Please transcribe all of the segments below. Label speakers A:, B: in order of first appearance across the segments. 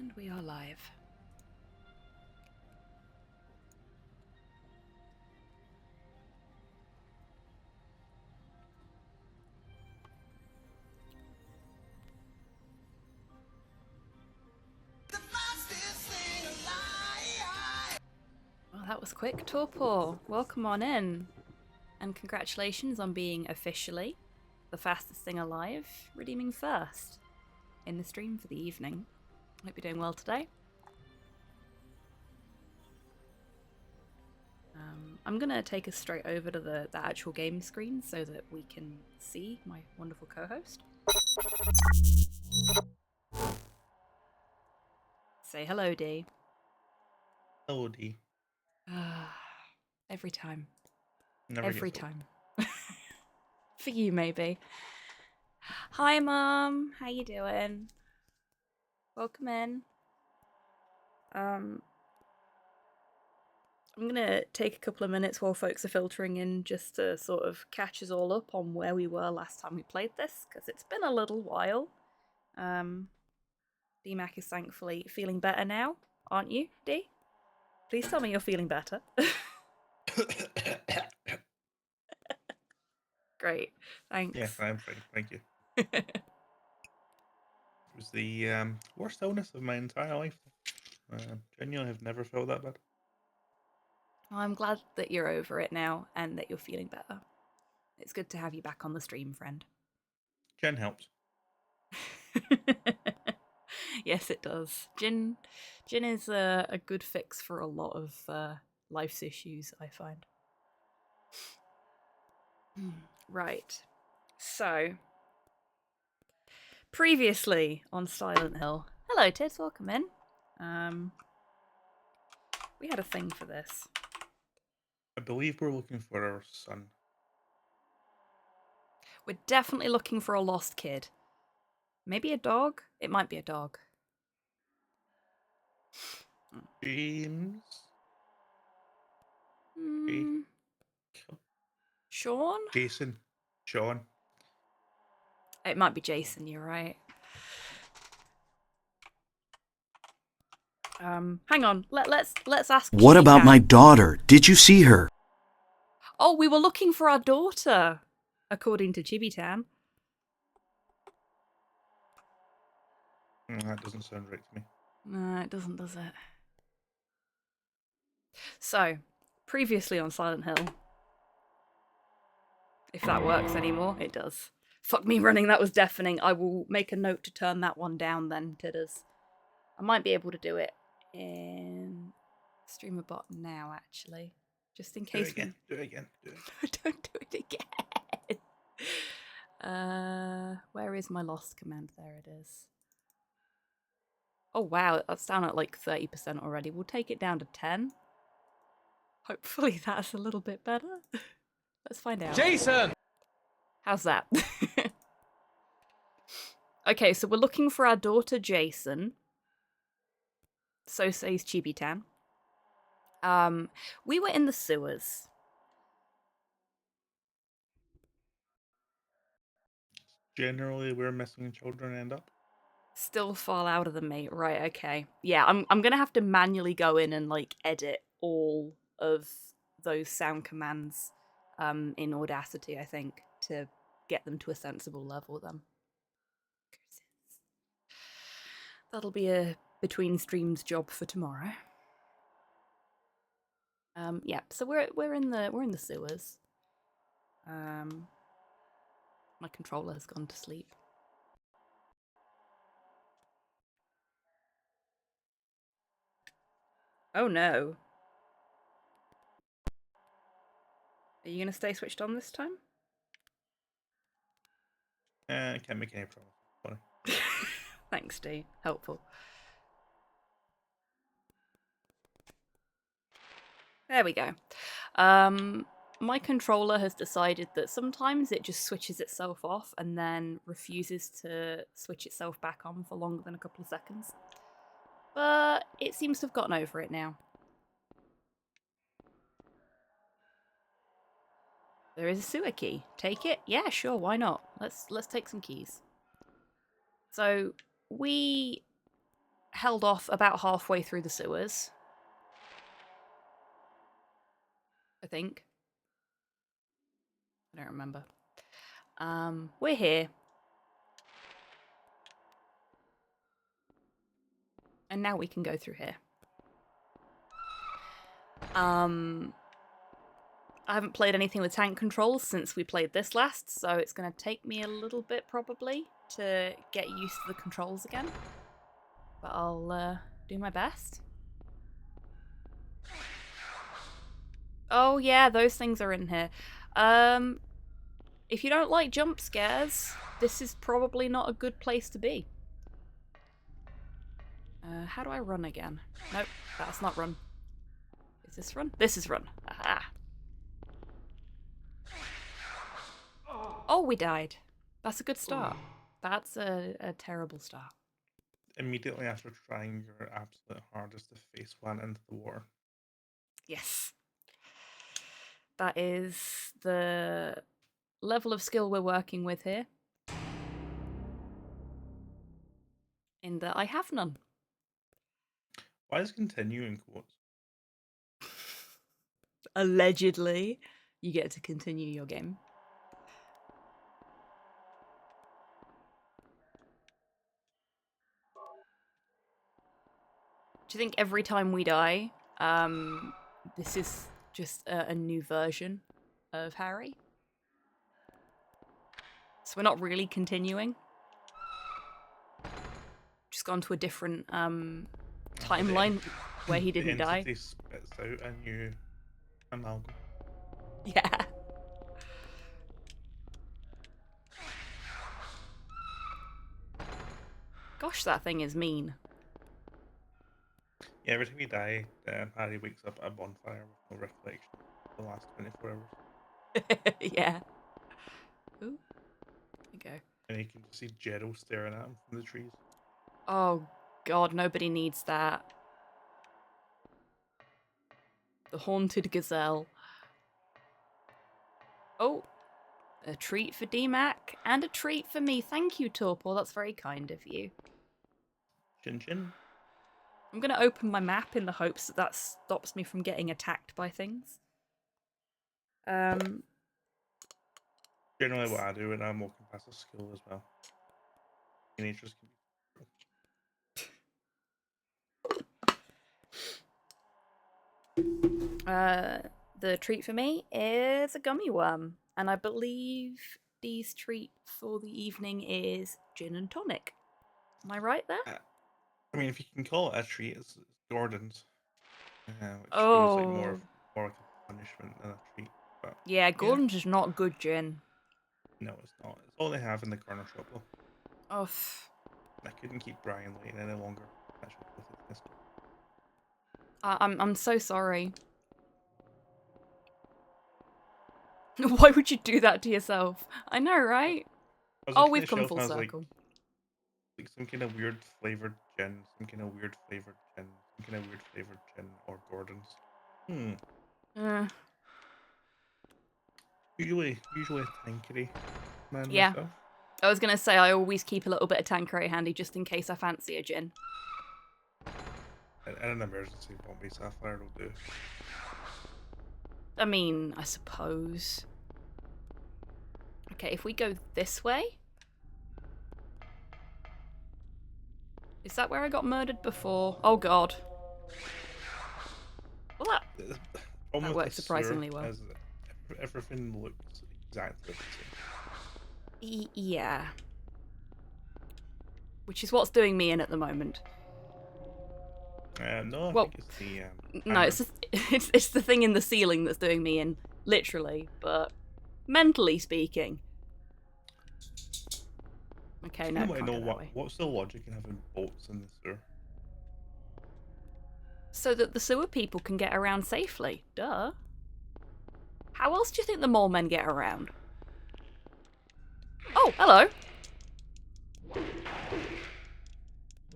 A: And we are live. Well, that was quick, Torpor. Welcome on in. And congratulations on being officially the fastest thing alive, redeeming first in the stream for the evening. Hope you're doing well today. I'm going to take us straight over to the actual game screen so that we can see my wonderful co-host. Say hello, Dee.
B: Hello, Dee.
A: Every time.
B: Never
A: Every
B: gets old.
A: time. For you, maybe. Hi, Mum. How you doing? Welcome in. I'm gonna take a couple of minutes while folks are filtering in just to sort of catch us all up on where we were last time we played this, because it's been a little while. DMAC is thankfully feeling better now, aren't you, D? Please tell me you're feeling better. Great, thanks.
B: Yes, I'm fine, thank you. It was the worst illness of my entire life. Genuinely have never felt that bad.
A: Well, I'm glad that you're over it now and that you're feeling better. It's good to have you back on the stream, friend.
B: Jen helps.
A: Yes, it does. Gin is a good fix for a lot of life's issues, I find. Right. So, previously on Silent Hill. Hello, Tids. Welcome in. We had a thing for this.
B: I believe we're looking for our son.
A: We're definitely looking for a lost kid. Maybe a dog? It might be a dog.
B: James?
A: Sean?
B: Jason? Sean?
A: It might be Jason, you're right. Hang on. Let's ask.
C: What about my daughter? Did you see her?
A: Oh, we were looking for our daughter, according to Chibitan.
B: That doesn't sound right to me.
A: No, it doesn't, does it? So, previously on Silent Hill. If that works anymore, it does. Fuck me running, that was deafening. I will make a note to turn that one down then, Tidders. I might be able to do it in StreamerBot now, actually. Just in case.
B: Do it again.
A: Don't do it again. Where is my lost command? There it is. Oh wow, that's down at like 30% already. We'll take it down to 10. Hopefully that's a little bit better. Let's find out.
D: Jason!
A: How's that? Okay, so we're looking for our daughter Jason. So says Chibitan. We were in the sewers.
B: Generally, where missing children end up.
A: Still fall out of the mate, right? Okay, yeah. I'm gonna have to manually go in and like edit all of those sound commands, in Audacity, I think, to get them to a sensible level. Then that'll be a between streams job for tomorrow. Yeah. So we're in the sewers. My controller has gone to sleep. Oh no. Are you going to stay switched on this time?
B: I can't make any promise. Sorry.
A: Thanks, Dee. Helpful. There we go. My controller has decided that sometimes it just switches itself off and then refuses to switch itself back on for longer than a couple of seconds. But it seems to have gotten over it now. There is a sewer key. Take it? Yeah, sure, why not? Let's take some keys. So, we held off about halfway through the sewers. I think. I don't remember. We're here. And now we can go through here. I haven't played anything with tank controls since we played this last, so it's going to take me a little bit probably to get used to the controls again. But I'll do my best. Oh yeah, those things are in here. If you don't like jump scares, this is probably not a good place to be. How do I run again? Nope, that's not run. Is this run? This is run. Aha. Oh, we died. That's a good start. That's a terrible start.
B: Immediately after trying your absolute hardest to face one into the water.
A: Yes. That is the level of skill we're working with here. In that I have none.
B: Why is continue in quotes?
A: Allegedly, you get to continue your game. Do you think every time we die, this is just a new version of Harry? So we're not really continuing. Just gone to a different timeline where he didn't die.
B: The entity spits out a new amalgam.
A: Yeah. Gosh, that thing is mean.
B: Yeah, every time you die, Harry wakes up at a bonfire with no reflection for the last 24 hours.
A: Yeah. Ooh. There you go.
B: And you can just see Gerald staring at him from the trees.
A: Oh god, nobody needs that. The haunted gazelle. Oh, a treat for DMAC and a treat for me. Thank you, Torpor. That's very kind of you.
B: Chin chin.
A: I'm going to open my map in the hopes that that stops me from getting attacked by things.
B: Generally what I do when I'm walking past a school as well. Teenagers can be...
A: The treat for me is a gummy worm. And I believe Dee's treat for the evening is gin and tonic. Am I right there?
B: I mean, if you can call it a treat, it's Gordon's. Which
A: Oh.
B: feels like more like a punishment than a treat. But
A: yeah, Gordon's is not good gin.
B: no, it's not. It's all they have in the corner shop, though.
A: Oh.
B: I couldn't keep Brian waiting any longer.
A: I'm so sorry. Why would you do that to yourself? I know, right? Oh, we've come full circle.
B: Like some kind of weird flavored gin, some kind of weird flavored gin, some kind of weird flavored gin, or Gordon's. Usually a Tanqueray man myself.
A: I was gonna say I always keep a little bit of Tanqueray handy just in case I fancy a gin.
B: And an emergency Bombay Sapphire will do.
A: I mean, I suppose. Okay, if we go this way. Is that where I got murdered before? Oh god. Well, that worked surprisingly well.
B: Everything looks exactly the same.
A: Yeah. Which is what's doing me in at the moment.
B: No, I think it's the...
A: no, it's the thing in the ceiling that's doing me in, literally, but mentally speaking. Okay, no, can't go that way.
B: What's the logic in having bolts in the sewer?
A: So that the sewer people can get around safely. Duh. How else do you think the mole men get around? Oh, hello.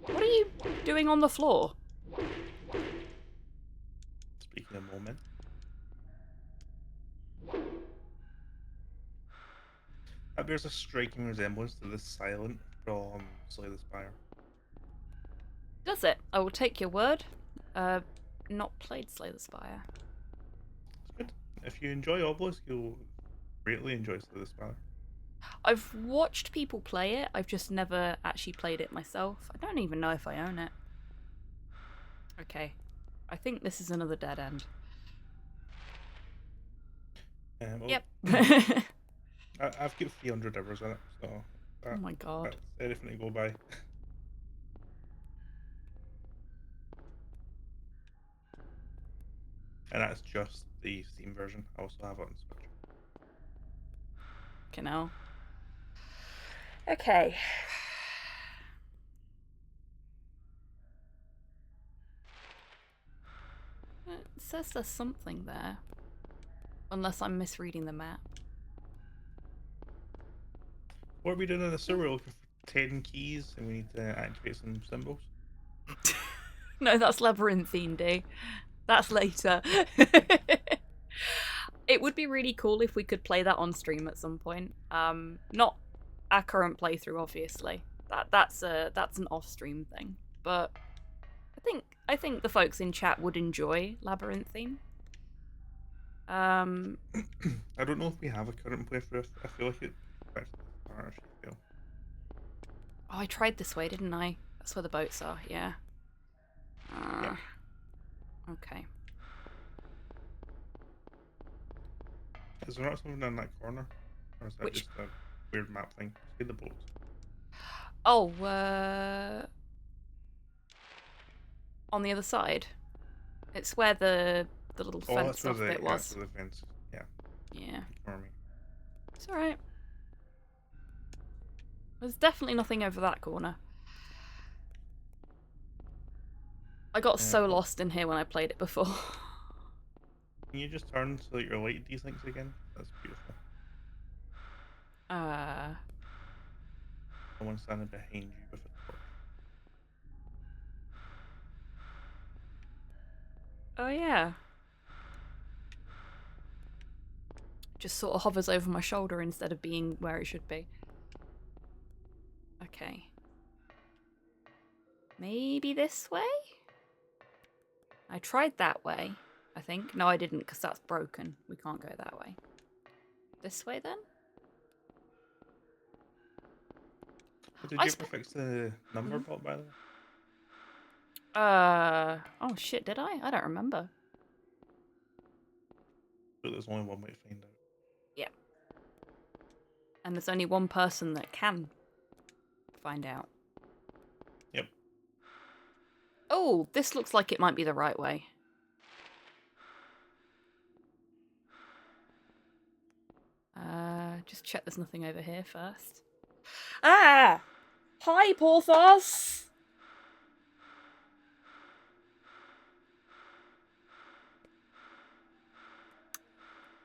A: What are you doing on the floor?
B: Speaking of mole men. That bears a striking resemblance to the Silent from Slay the Spire.
A: Does it? I will take your word. Not played Slay the Spire.
B: It's good. If you enjoy Obelisk, you'll greatly enjoy Slay the Spire.
A: I've watched people play it. I've just never actually played it myself. I don't even know if I own it. Okay. I think this is another dead end.
B: Well,
A: Yep.
B: I've got 300 hours in it, so
A: Oh my god.
B: that's anything to go by. And that's just the Steam version. I also have it on Switch.
A: Okay, now. Okay. It says there's something there. Unless I'm misreading the map.
B: What are we doing in the sewer? We're looking for 10 keys and we need to activate some symbols.
A: No, that's labyrinthine, D. That's later. It would be really cool if we could play that on stream at some point. Not our current playthrough, obviously. That's an off-stream thing. But I think the folks in chat would enjoy labyrinthine.
B: I don't know if we have a current playthrough. I feel like it feel.
A: Oh, I tried this way, didn't I? That's where the boats are, yeah.
B: Yeah.
A: Okay.
B: Is there not something in that corner? Or is that
A: Which?
B: just a weird map thing? See the boats.
A: Oh, on the other side. It's where the little
B: Oh,
A: fence
B: that's where
A: off
B: the,
A: bit
B: yeah,
A: was.
B: that's where the fence. Yeah.
A: Yeah.
B: Ignore me.
A: It's alright. There's definitely nothing over that corner. I got so
B: well,
A: lost in here when I played it before.
B: Can you just turn so that your light desyncs again? That's beautiful. Someone standing behind you with a torch.
A: Oh yeah. Just sort of hovers over my shoulder instead of being where it should be. Okay. Maybe this way? I tried that way, I think. No, I didn't, because that's broken. We can't go that way. This way, then?
B: But did you ever fix the number bot, by the way?
A: Oh shit, did I? I don't remember.
B: But there's only one way to find out.
A: Yeah. And there's only one person that can find out.
B: Yep.
A: Oh, this looks like it might be the right way. Just check there's nothing over here first. Ah! Hi, Porthos!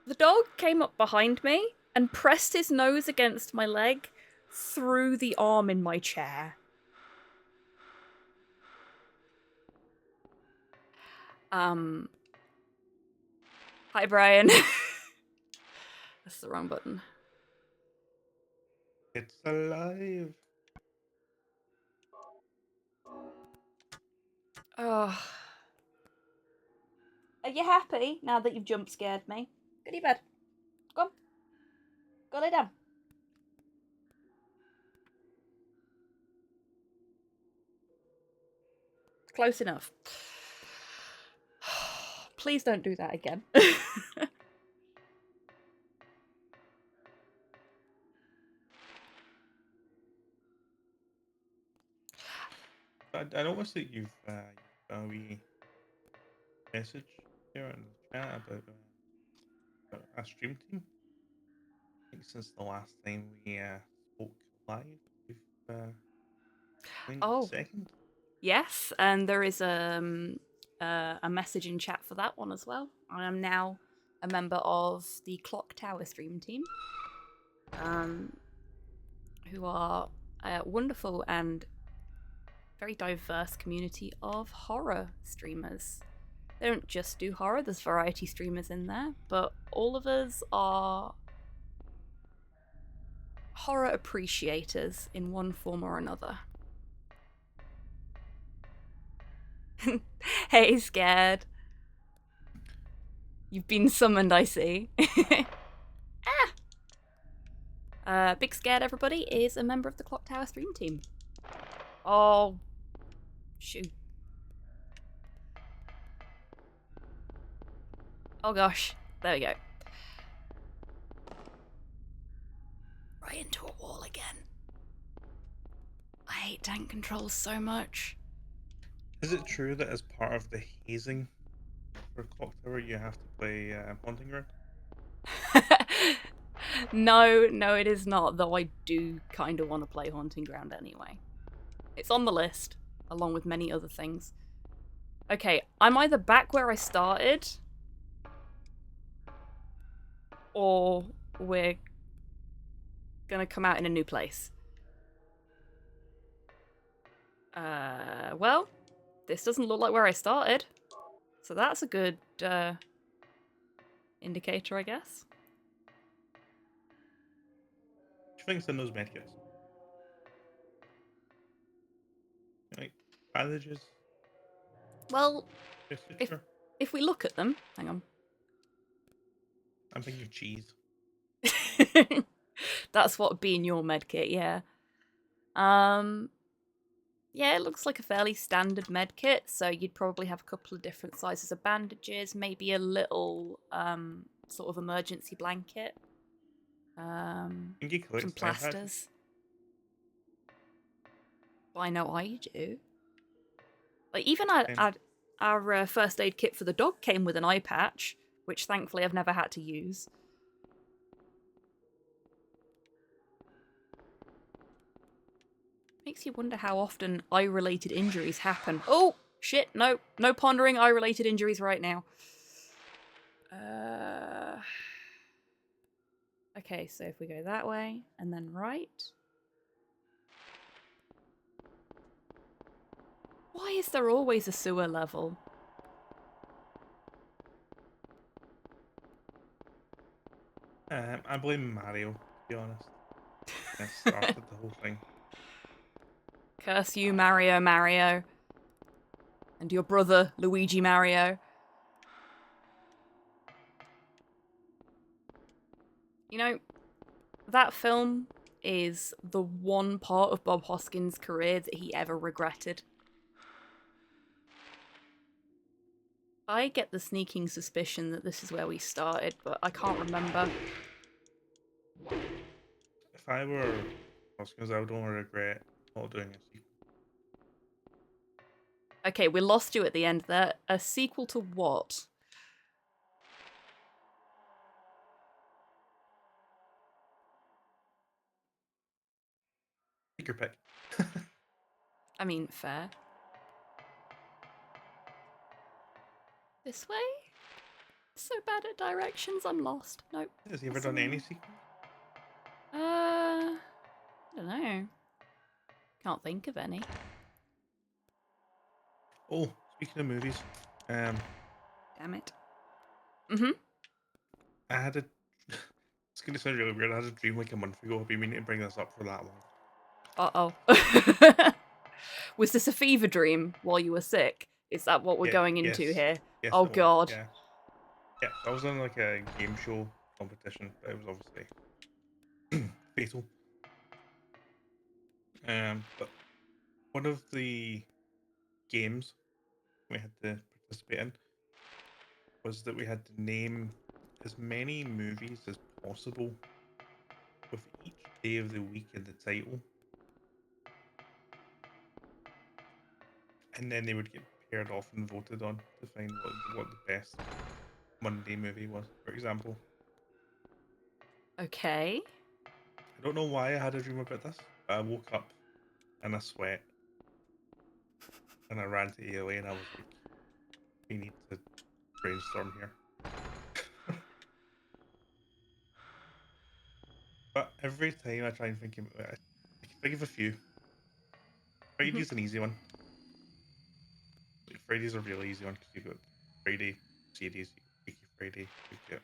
A: The dog came up behind me and pressed his nose against my leg through the arm in my chair. Hi, Brian. That's the wrong button.
B: It's alive.
A: Oh. Are you happy now that you've jump scared me? Go to your bed. Go on. Go lay down. Close enough. Please don't do that again.
B: I noticed that you've a wee message here in the chat about a stream team. I think since the last time we spoke live, we've
A: Oh.
B: second.
A: Yes, and there is a message in chat for that one as well. I am now a member of the Clock Tower stream team, who are a wonderful and very diverse community of horror streamers. They don't just do horror, there's variety streamers in there, but all of us are horror appreciators in one form or another. Hey, scared. You've been summoned, I see. Big Scared, everybody, is a member of the Clock Tower stream team. Oh, shoot. Oh gosh, there we go. Right into a wall again. I hate tank controls so much.
B: Is it true that as part of the hazing for Clock Tower, you have to play Haunting Ground?
A: No, it is not, though I do kind of want to play Haunting Ground anyway. It's on the list, along with many other things. Okay, I'm either back where I started, or we're gonna come out in a new place. Well, this doesn't look like where I started. So that's a good, indicator, I guess.
B: What do you think's in those medkits? Like bandages,
A: Well,
B: if
A: if we look at them, hang on.
B: I'm thinking cheese.
A: That's what would be in your medkit, yeah. Yeah, it looks like a fairly standard medkit, so you'd probably have a couple of different sizes of bandages, maybe a little sort of emergency blanket.
B: Think he collects
A: Some
B: eye patches?
A: plasters. Well, I know I do. Like even our first aid kit for the dog came with an eye patch, which thankfully I've never had to use. Makes you wonder how often eye-related injuries happen. Oh, shit, no. No pondering eye-related injuries right now. Okay, so if we go that way, and then right. Why is there always a sewer level?
B: I blame Mario, to be honest. That started the whole thing.
A: Curse you, Mario. And your brother, Luigi Mario. You know, that film is the one part of Bob Hoskins' career that he ever regretted. I get the sneaking suspicion that this is where we started, but I can't remember.
B: If I were Oscars, I would only regret not doing a sequel.
A: Okay, we lost you at the end there. A sequel to what?
B: Take your pick.
A: I mean, fair. This way? So bad at directions, I'm lost. Nope.
B: Has he ever done any sequels?
A: I don't know. Can't think of any.
B: Oh, speaking of movies,
A: Damn it. Mm-hmm.
B: I had a. It's gonna sound really weird. I had a dream like a month ago. I've been meaning to bring this up for that long.
A: Uh-oh. Was this a fever dream while you were sick? Is that what we're going into here?
B: Yes,
A: Oh
B: it was,
A: god.
B: Yeah. Yeah, I was on like a game show competition, but it was obviously fatal. But one of the games we had to participate in was that we had to name as many movies as possible with each day of the week in the title, and then they would get paired off and voted on to find what the best Monday movie was, for example.
A: Okay.
B: I don't know why I had a dream about this, but I woke up in a sweat and I ran to AOA and I was like, we need to brainstorm here. But every time I try and think of it, I can think of a few. Friday's an easy one. Like, Friday's a really easy one because you've got Friday series, Freaky Friday, you've got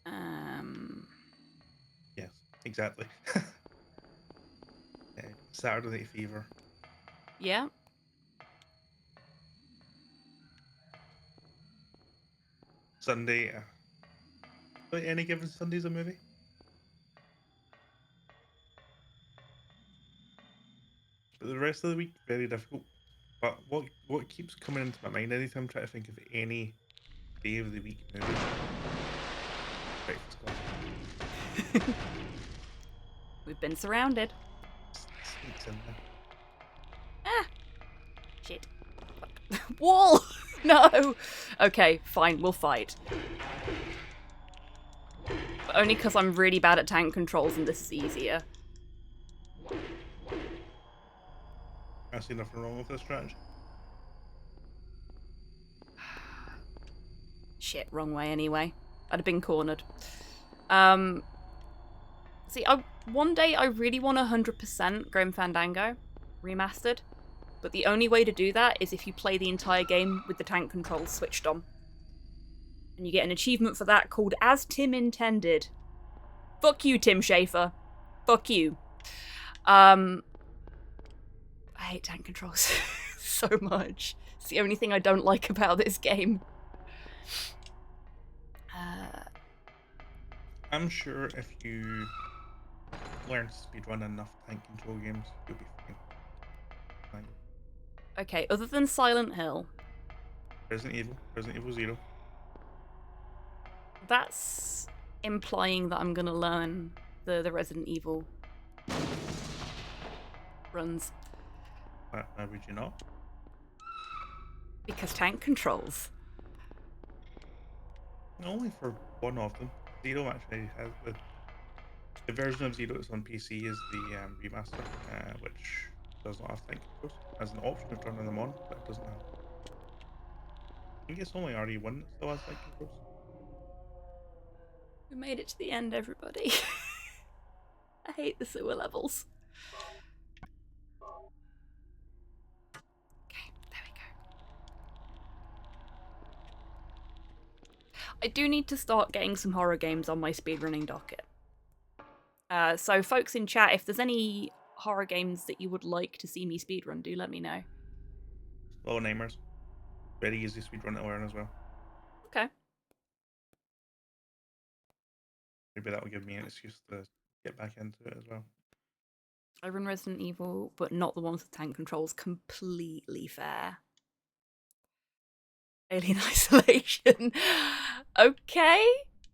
A: Um.
B: yes, exactly. Saturday Night Fever.
A: Yeah.
B: Sunday. Wait, any given Sunday's a movie? But the rest of the week, very difficult. But what keeps coming into my mind anytime I'm trying to think of any day of the week movie? Breakfast Club.
A: We've been surrounded.
B: Sneaks in there.
A: Ah! Shit. Fuck. Wall! No! Okay, fine, we'll fight. But only because I'm really bad at tank controls and this is easier.
B: I see nothing wrong with this strategy.
A: Shit, wrong way anyway. I'd have been cornered. See, one day I really want 100% Grim Fandango remastered, but the only way to do that is if you play the entire game with the tank controls switched on. And you get an achievement for that called As Tim Intended. Fuck you, Tim Schafer. Fuck you. I hate tank controls so much. It's the only thing I don't like about this game.
B: I'm sure if you learn to speedrun enough tank control games, you'll be fine. Fine.
A: Okay, other than Silent Hill,
B: Resident Evil 0.
A: that's implying that I'm gonna learn the Resident Evil runs.
B: Why would you not?
A: Because tank controls.
B: Only for one of them. Zero actually has the version of Zero that's on PC is the remaster, which does not have tank controls. Has an option of turning them on, but it doesn't have. I think it's only RE1 that still has tank controls.
A: We made it to the end, everybody. I hate the sewer levels. Okay, there we go. I do need to start getting some horror games on my speedrunning docket. So folks in chat, if there's any horror games that you would like to see me speedrun, do let me know.
B: Low Namers. Very easy speedrun to learn as well.
A: Okay.
B: Maybe that will give me an excuse to get back into it as well.
A: I run Resident Evil, but not the ones with tank controls. Completely fair. Alien Isolation. Okay.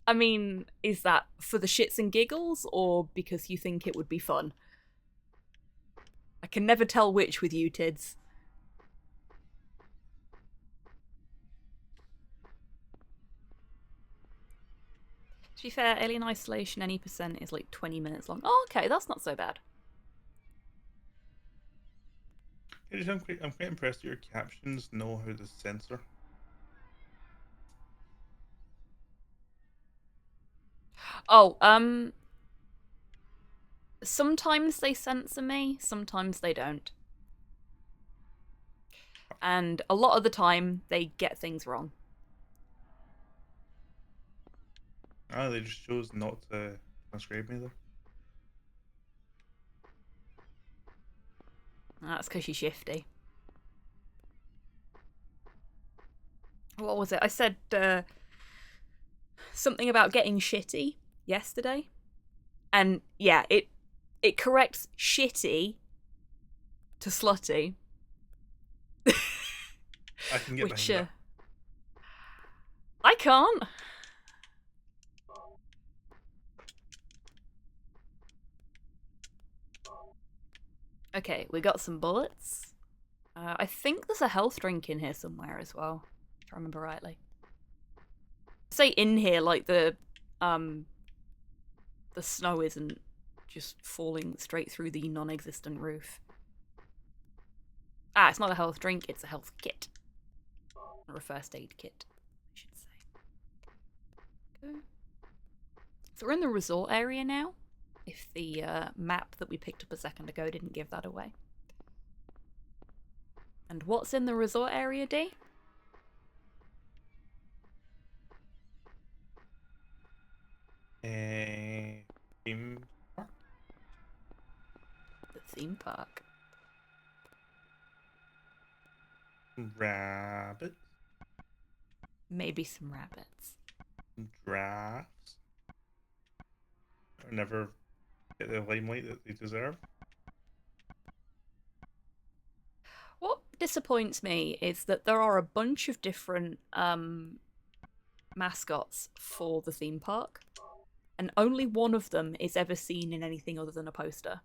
A: I mean, is that for the shits and giggles, or because you think it would be fun? I can never tell which with you, Tids. To be fair, Alien Isolation, any percent is like 20 minutes long. Oh, okay, that's not so bad.
B: I'm quite impressed that your captions know how to censor.
A: Oh, sometimes they censor me, sometimes they don't. And a lot of the time, they get things wrong.
B: Ah, they just chose not to transcribe me there.
A: That's because you're shifty. What was it? I said something about getting shitty yesterday. And yeah, it corrects shitty to slutty.
B: I can get
A: Which,
B: behind that.
A: I can't. Okay, we got some bullets. I think there's a health drink in here somewhere as well, if I remember rightly. Say in here, like the snow isn't just falling straight through the non-existent roof. Ah, it's not a health drink, it's a health kit. Or a first aid kit, I should say. Okay. So we're in the resort area now, if the map that we picked up a second ago didn't give that away. And what's in the resort area, D?
B: Theme park?
A: The theme park.
B: Rabbits.
A: Maybe some rabbits.
B: Giraffes. Or never get the limelight that they deserve.
A: What disappoints me is that there are a bunch of different mascots for the theme park, and only one of them is ever seen in anything other than a poster.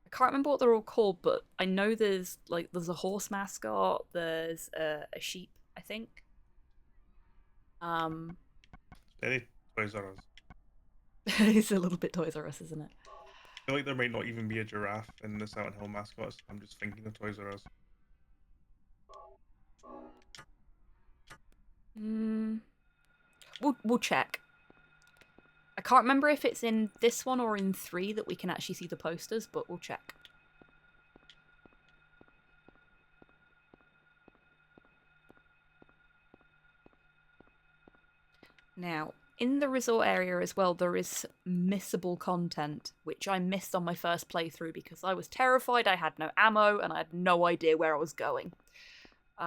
A: I can't remember what they're all called, but I know there's a horse mascot, there's a sheep, I think.
B: Very Toys R Us.
A: It's a little bit Toys R Us, isn't it?
B: I feel like there might not even be a giraffe in the Silent Hill mascots. I'm just thinking of Toys R Us.
A: We'll check. I can't remember if it's in this one or in 3 that we can actually see the posters, but we'll check. Now, in the resort area as well, there is missable content, which I missed on my first playthrough because I was terrified, I had no ammo, and I had no idea where I was going. So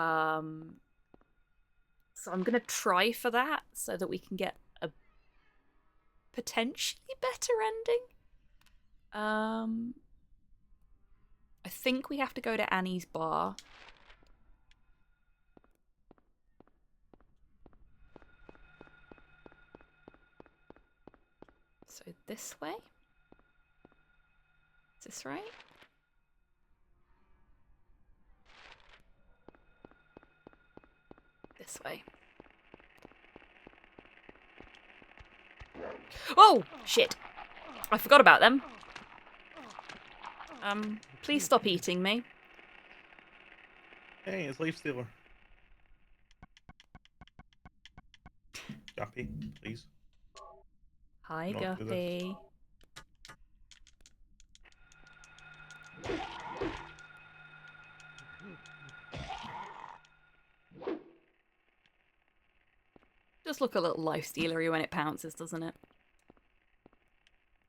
A: I'm going to try for that so that we can get a potentially better ending. I think we have to go to Annie's bar. So this way? Is this right? This way. Oh! Shit! I forgot about them. Please stop eating me.
B: Hey, it's Lifestealer. Guppy, please.
A: Hi,
B: Not do this.
A: Guppy. Just look a little life-stealery when it pounces, doesn't it?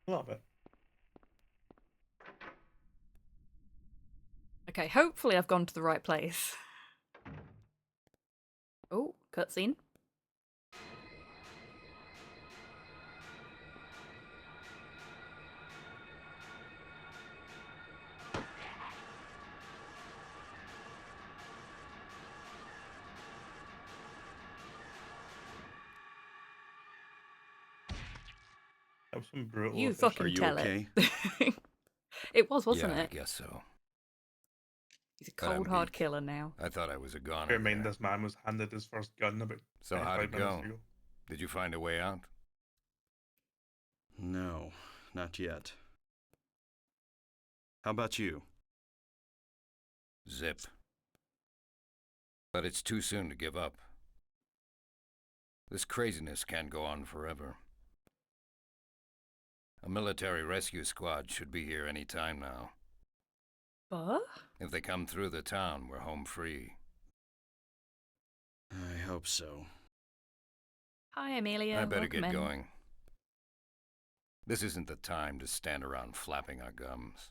B: A little bit.
A: Okay, hopefully I've gone to the right place. Oh, cutscene.
B: That was some brutal.
A: You
B: official.
A: fucking
C: Are you
A: tell
C: okay?
A: it. It was, wasn't
D: Yeah,
A: it?
D: I guess so.
A: He's a
D: But I'm
A: cold, hard
D: beat.
A: killer now.
D: I thought I was a goner.
B: Bear in mind,
D: there.
B: this man was handed his first gun about
D: So how'd
B: 25
D: it
B: minutes
D: go?
B: ago.
D: Did you find a way out?
C: No, not yet. How about you?
D: Zip. But it's too soon to give up. This craziness can't go on forever. A military rescue squad should be here any time now.
A: But?
D: If they come through the town, we're home free.
C: I hope so.
A: Hi, Amelia.
D: I better
A: Welcome
D: get
A: in.
D: going. This isn't the time to stand around flapping our gums.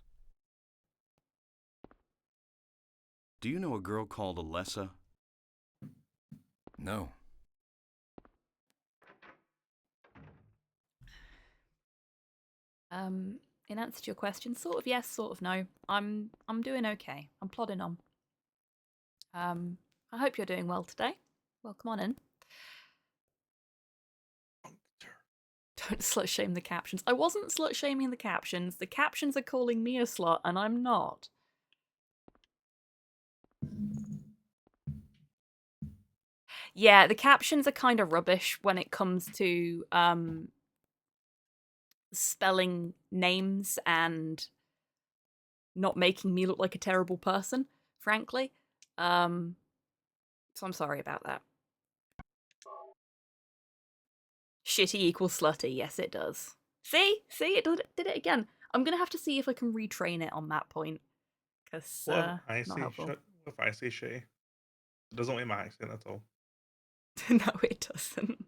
C: Do you know a girl called Alessa?
D: No.
A: In answer to your question, sort of yes, sort of no. I'm doing okay. I'm plodding on. I hope you're doing well today. Welcome on in. Don't slut shame the captions. I wasn't slut shaming the captions. The captions are calling me a slut, and I'm not. Yeah, the captions are kind of rubbish when it comes to spelling names and not making me look like a terrible person, frankly. So I'm sorry about that. Shitty equals slutty. Yes, it does. See? It did it again. I'm going to have to see if I can retrain it on that point. Because,
B: What if I
A: not
B: say
A: helpful.
B: shit? What if I say shitty? It doesn't make my accent at all.
A: No, it doesn't.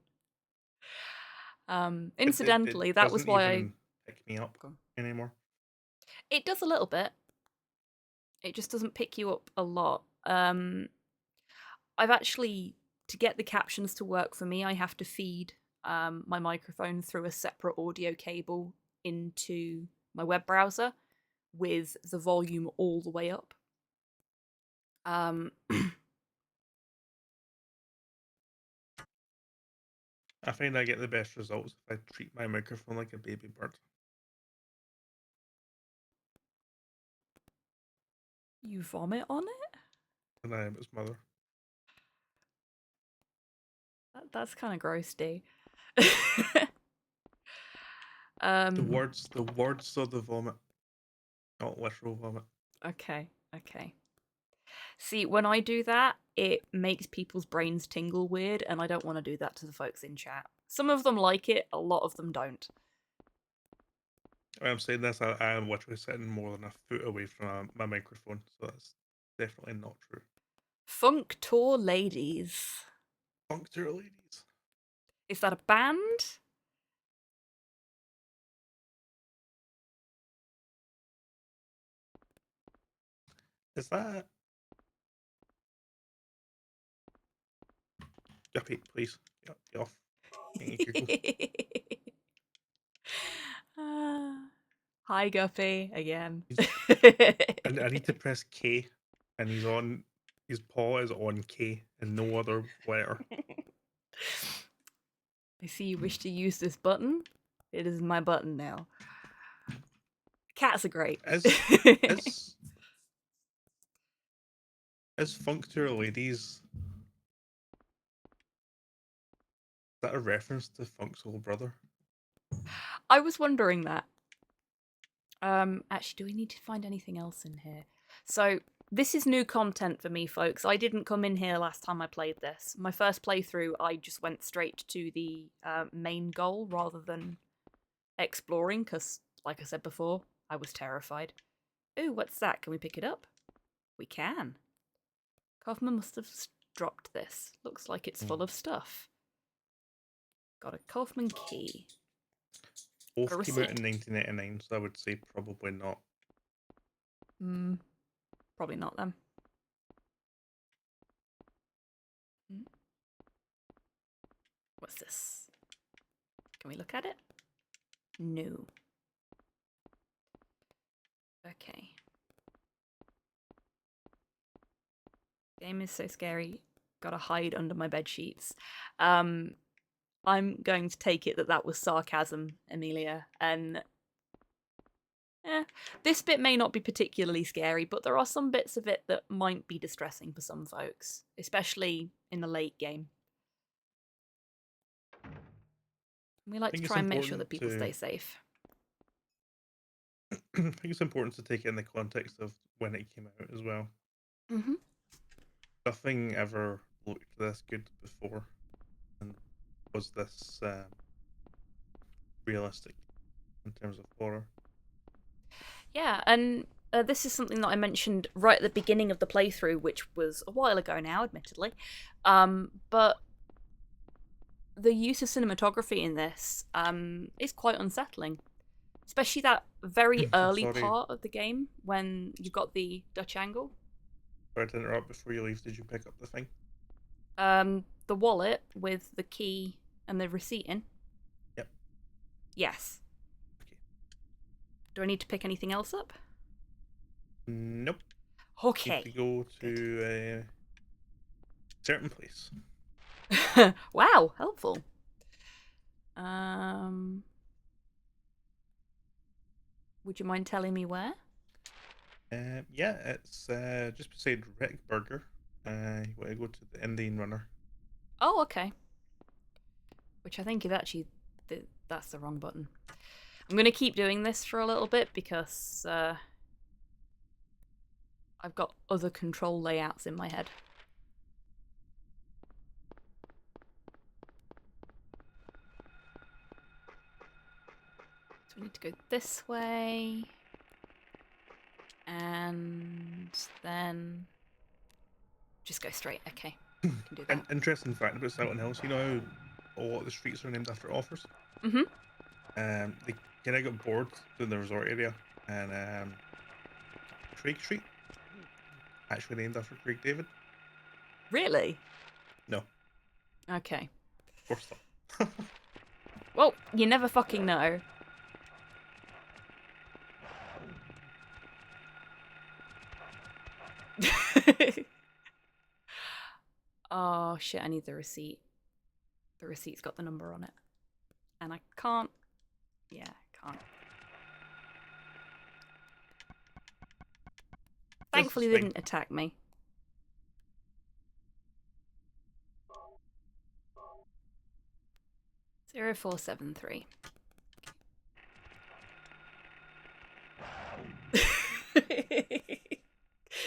A: Incidentally, that was
B: doesn't
A: why
B: even pick me up
A: Go on.
B: anymore.
A: It does a little bit. It just doesn't pick you up a lot. I've actually, to get the captions to work for me, I have to feed my microphone through a separate audio cable into my web browser with the volume all the way up.
B: I find I get the best results if I treat my microphone like a baby bird.
A: You vomit on it?
B: And I am its mother.
A: That's kind of gross, D.
B: The words of the vomit, not literal vomit.
A: Okay. See, when I do that, it makes people's brains tingle weird, and I don't want to do that to the folks in chat. Some of them like it, a lot of them don't.
B: When I'm saying this, I am literally sitting more than a foot away from my microphone, so that's definitely not true.
A: Funk Tour Ladies.
B: Puncture ladies.
A: Is that a band?
B: Is that? Guppy, please. Get off. Google.
A: Hi, Guppy, again.
B: And I need to press K, and he's on. His paw is on K and no other letter.
A: I see you wish to use this button. It is my button now. Cats are great.
B: As Functor Ladies, is that a reference to Funk's little brother?
A: I was wondering that. Actually, do we need to find anything else in here? So, this is new content for me, folks. I didn't come in here last time I played this. My first playthrough, I just went straight to the main goal rather than exploring, because, like I said before, I was terrified. Ooh, what's that? Can we pick it up? We can. Kaufman must have dropped this. Looks like it's full of stuff. Got a Kaufman key.
B: Both came out in 1999, so I would say probably not.
A: Probably not then. What's this? Can we look at it? No. Okay. Game is so scary. Gotta hide under my bed sheets. I'm going to take it that was sarcasm, Amelia, and this bit may not be particularly scary, but there are some bits of it that might be distressing for some folks, especially in the late game. We like to try and make sure that people stay safe.
B: I think it's important to take it in the context of when it came out as well. Nothing ever looked this good before, and was this realistic in terms of horror.
A: Yeah, and this is something that I mentioned right at the beginning of the playthrough, which was a while ago now, admittedly. But the use of cinematography in this is quite unsettling. Especially that very early part of the game when you've got the Dutch angle.
B: Sorry to interrupt before you leave. Did you pick up the thing?
A: The wallet with the key and the receipt in?
B: Yep.
A: Yes.
B: Okay.
A: Do I need to pick anything else up?
B: Nope.
A: Okay.
B: You need to go to a certain place.
A: Wow, helpful. Would you mind telling me where?
B: Yeah, it's just beside Rick Burger. You want to go to the Indian Runner.
A: Oh, okay. Which I think is actually that's the wrong button. I'm going to keep doing this for a little bit because I've got other control layouts in my head. So we need to go this way. And then just go straight. Okay, can do that.
B: An interesting fact about Silent Hills, you know how a lot of the streets are named after authors?
A: Mm-hmm.
B: They kind of got bored in the resort area and Craig Street, actually named after Craig David.
A: Really?
B: No, of
A: Okay.
B: course not.
A: Well, you never fucking know. Oh shit, I need the receipt. The receipt's got the number on it. And I can't. Yeah, can't. Thankfully, they didn't attack me. Zero 0473.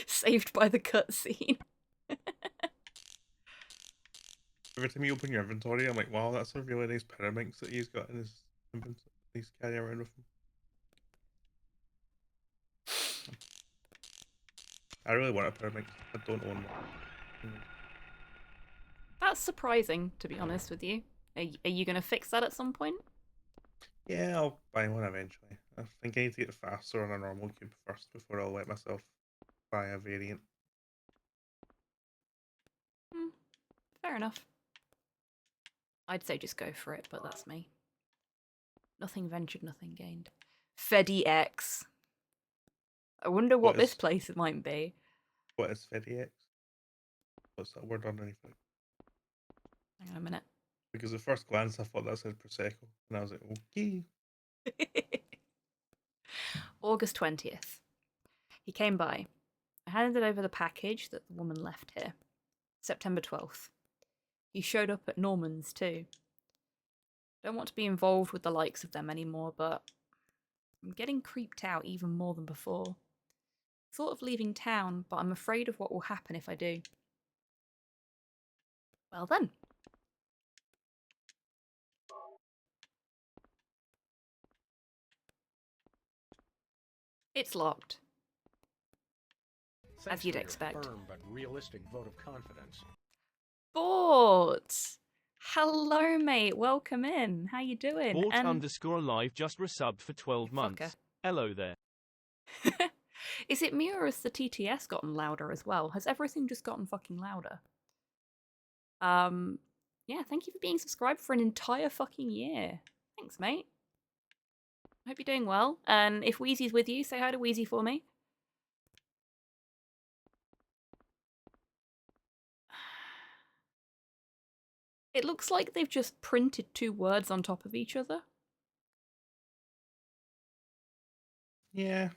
A: Saved by the cutscene.
B: Every time you open your inventory, I'm like, wow, that's a really nice pyraminx that he's got in his inventory. He's carrying around with him. I really want a pyraminx. I don't own one.
A: That's surprising, to be honest with you. Are you going to fix that at some point?
B: Yeah, I'll buy one eventually. I think I need to get faster on a normal cube first before I'll let myself buy a variant.
A: Fair enough. I'd say just go for it, but that's me. Nothing ventured, nothing gained. Fedi X. I wonder what this place might be.
B: What is FediX? What's that word underneath it?
A: Hang on a minute.
B: Because at first glance I thought that said Prosecco, and I was like, okay.
A: August 20th. He came by. I handed over the package that the woman left here. September 12th. He showed up at Norman's too. Don't want to be involved with the likes of them anymore, but I'm getting creeped out even more than before. Thought of leaving town, but I'm afraid of what will happen if I do. Well then. It's locked.
E: Thanks
A: As you'd
E: for your
A: expect.
E: firm but realistic vote of confidence.
A: Bort! Hello, mate. Welcome in. How you doing?
F: Bort_alive just resubbed for 12 months. Hello there.
A: Is it me or has the TTS gotten louder as well? Has everything just gotten fucking louder? Yeah, thank you for being subscribed for an entire fucking year. Thanks, mate. Hope you're doing well. And if Wheezy's with you, say hi to Wheezy for me. It looks like they've just printed two words on top of each other.
B: Yeah.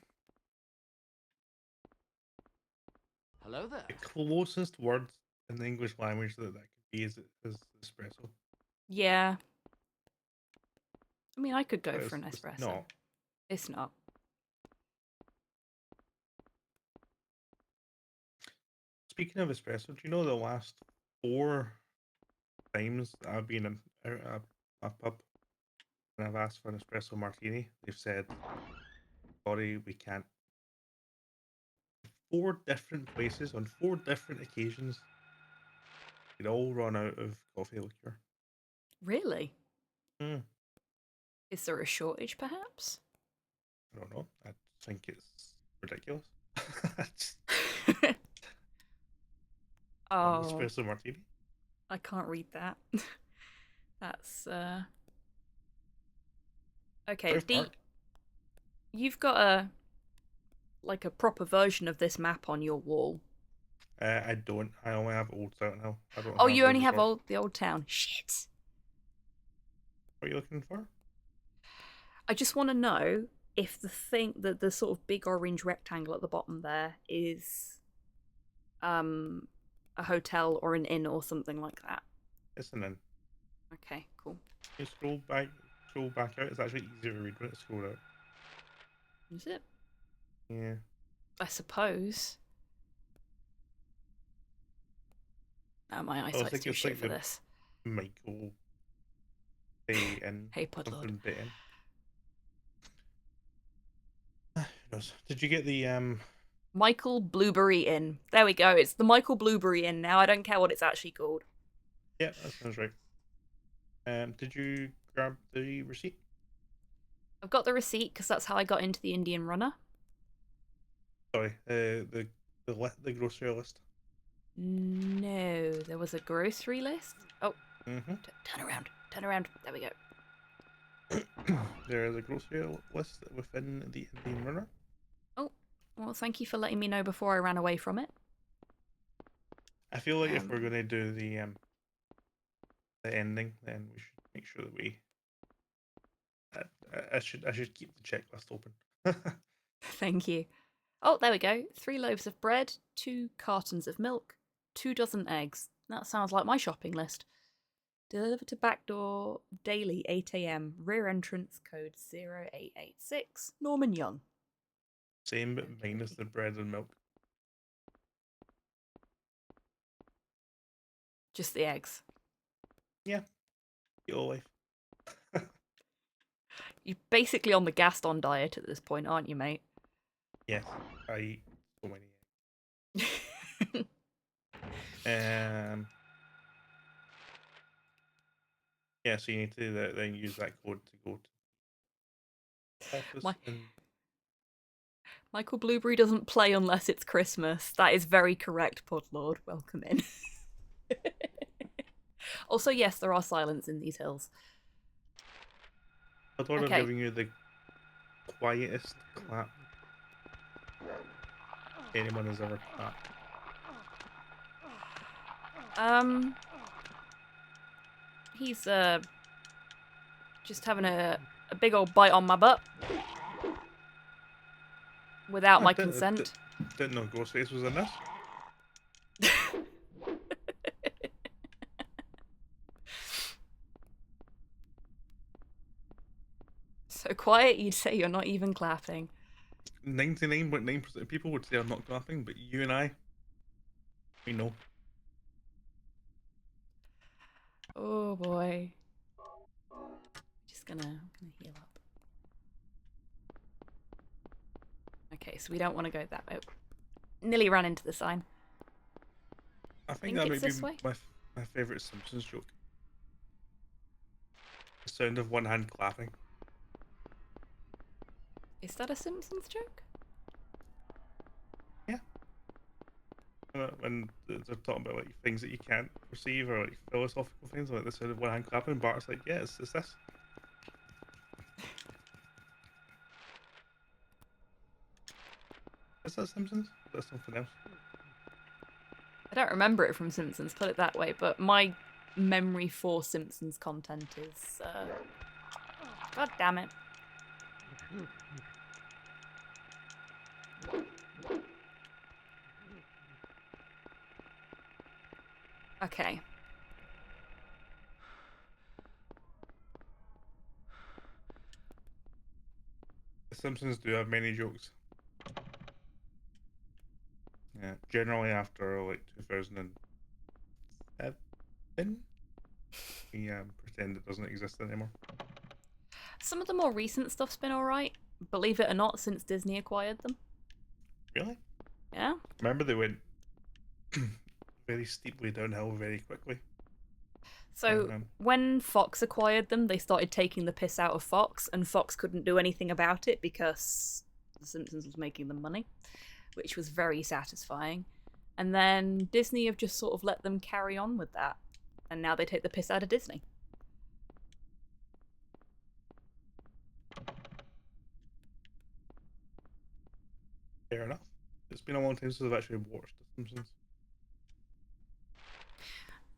G: Hello there.
B: The closest word in the English language that could be is espresso.
A: Yeah. I mean, I could go
B: But
A: for an
B: it's
A: espresso.
B: not.
A: It's not.
B: Speaking of espresso, do you know the last 4 times that I've been in a pub and I've asked for an espresso martini, they've said, sorry, we can't. 4 different places on 4 different occasions. They'd all run out of coffee liqueur.
A: Really?
B: Hmm.
A: Is there a shortage, perhaps?
B: I don't know. I think it's ridiculous.
A: Oh,
B: Espresso martini.
A: I can't read that. That's, Okay,
B: South
A: D,
B: Park.
A: you've got a proper version of this map on your wall.
B: I don't. I only have Old Town Hill. I don't.
A: Oh,
B: have
A: you only have
B: Resort.
A: the old town. Shit.
B: What are you looking for?
A: I just want to know if the sort of big orange rectangle at the bottom there is a hotel or an inn or something like that.
B: It's an inn.
A: Okay, cool.
B: You scroll back out. It's actually easier to read when it's scrolled out.
A: Is it?
B: Yeah.
A: I suppose. Oh, my eyesight's
B: think
A: too
B: it's
A: shit
B: like
A: for
B: the-
A: this.
B: Michael Bay Inn.
A: Hey, Pudlord.
B: Something Bay Inn. Who knows? Did you get the
A: Michael Blueberry Inn. There we go. It's the Michael Blueberry Inn now. I don't care what it's actually called.
B: Yeah, that sounds right. Did you grab the receipt?
A: I've got the receipt because that's how I got into the Indian Runner.
B: Sorry, the grocery list.
A: No, there was a grocery list. Oh,
B: Mm-hmm.
A: turn around. Turn around. There we go.
B: There is a grocery list within the Indian Runner.
A: Oh, well, thank you for letting me know before I ran away from it.
B: I feel like if we're going to do the ending, then we should make sure that we. I should keep the checklist open.
A: Thank you. Oh, there we go. 3 loaves of bread, 2 cartons of milk, 2 dozen eggs. That sounds like my shopping list. Deliver to back door daily 8 a.m. Rear entrance code 0886. Norman Young.
B: Same, but minus the bread and milk.
A: Just the eggs.
B: Yeah. Your life.
A: You're basically on the Gaston diet at this point, aren't you, mate?
B: Yes, I eat so many. Yeah, so you need to then use that code to go to office and.
A: Michael Blueberry doesn't play unless it's Christmas. That is very correct, Podlord. Welcome in. Also, yes, there are silence in these hills.
B: I thought of giving you the quietest clap anyone has ever clapped.
A: He's just having a big old bite on my butt without my consent.
B: Didn't know Ghostface was in this.
A: So quiet, you'd say you're not even clapping.
B: 99.9% of people would say I'm not clapping, but you and I, we know.
A: Oh boy. Just gonna heal up. Okay, so we don't want to go that way. Nearly ran into the sign.
B: I think that might be
A: this way?
B: my favourite Simpsons joke. The sound of one hand clapping.
A: Is that a Simpsons joke?
B: Yeah. When they're talking about like things that you can't perceive or like philosophical things, like the sound of one hand clapping, Bart's like, yeah, it's this. Is that Simpsons? Is that something else?
A: I don't remember it from Simpsons, put it that way, but my memory for Simpsons content is... God damn it. Okay.
B: The Simpsons do have many jokes. Yeah, generally after like 2007, we pretend it doesn't exist anymore.
A: Some of the more recent stuff's been alright, believe it or not, since Disney acquired them.
B: Really?
A: Yeah?
B: Remember they went very steeply downhill very quickly.
A: So, when Fox acquired them, they started taking the piss out of Fox, and Fox couldn't do anything about it because The Simpsons was making them money, which was very satisfying. And then Disney have just sort of let them carry on with that, and now they take the piss out of Disney.
B: Fair enough. It's been a long time since I've actually watched The Simpsons.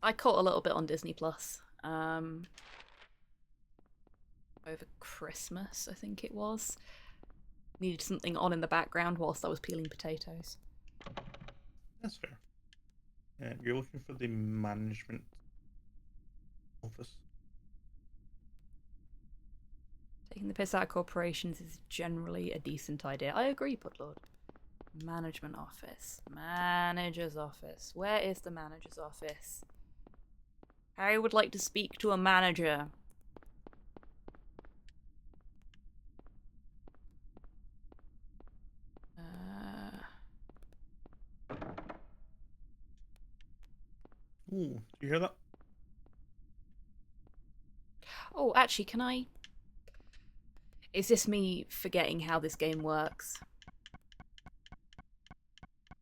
A: I caught a little bit on Disney Plus. Over Christmas, I think it was. Needed something on in the background whilst I was peeling potatoes.
B: That's fair. You're looking for the management office.
A: Taking the piss out of corporations is generally a decent idea. I agree, Putlord. Management office. Manager's office. Where is the manager's office? Harry would like to speak to a manager.
B: Ooh, do you hear that?
A: Oh, actually, can I... Is this me forgetting how this game works?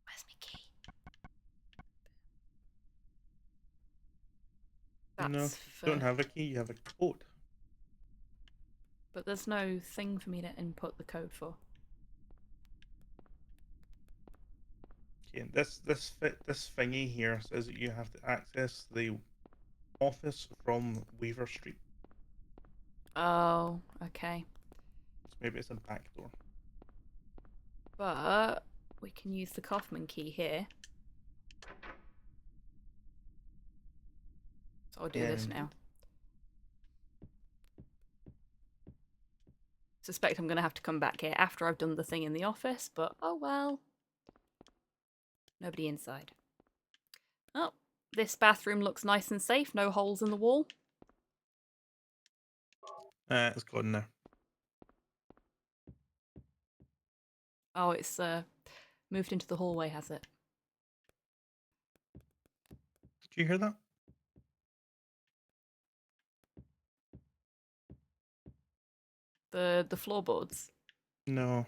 A: Where's my key?
B: No,
A: That's
B: if you don't
A: for...
B: have a key, you have a code.
A: But there's no thing for me to input the code for.
B: Okay, this thingy here says that you have to access the office from Weaver Street.
A: Oh, okay.
B: So maybe it's a back door.
A: But we can use the Kaufman key here. So I'll do this
B: And
A: now. Suspect I'm going to have to come back here after I've done the thing in the office, but oh well. Nobody inside. Oh, this bathroom looks nice and safe. No holes in the wall.
B: it's gone now.
A: Oh, it's moved into the hallway, has it?
B: Did you hear that?
A: The floorboards.
B: No.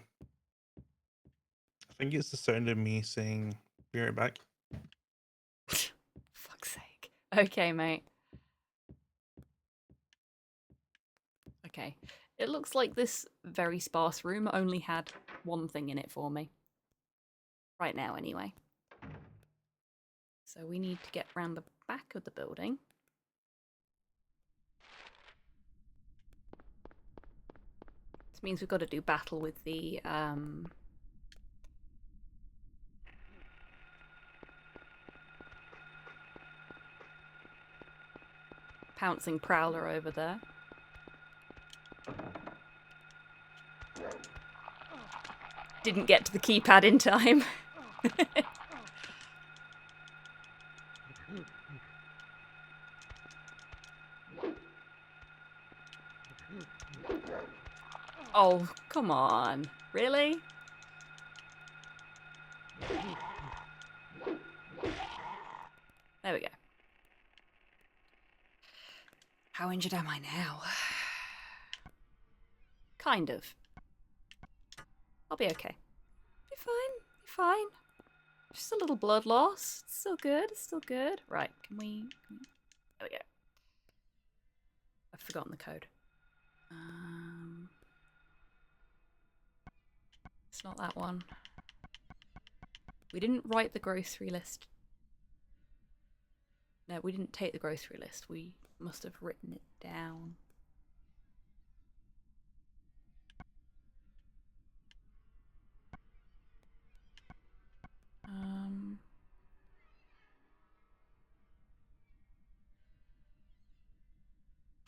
B: I think it's the sound of me saying, "Be right back."
A: Fuck's sake. Okay, mate. Okay. It looks like this very sparse room only had one thing in it for me. Right now, anyway. So we need to get round the back of the building. This means we've got to do battle with the pouncing prowler over there. Didn't get to the keypad in time. Oh, come on. Really? There we go. How injured am I now? Kind of. I'll be okay. Be fine. Be fine. Just a little blood loss. It's still good. It's still good. Right, can we... There we go. I've forgotten the code. It's not that one. We didn't write the grocery list. No, we didn't take the grocery list. We must have written it down.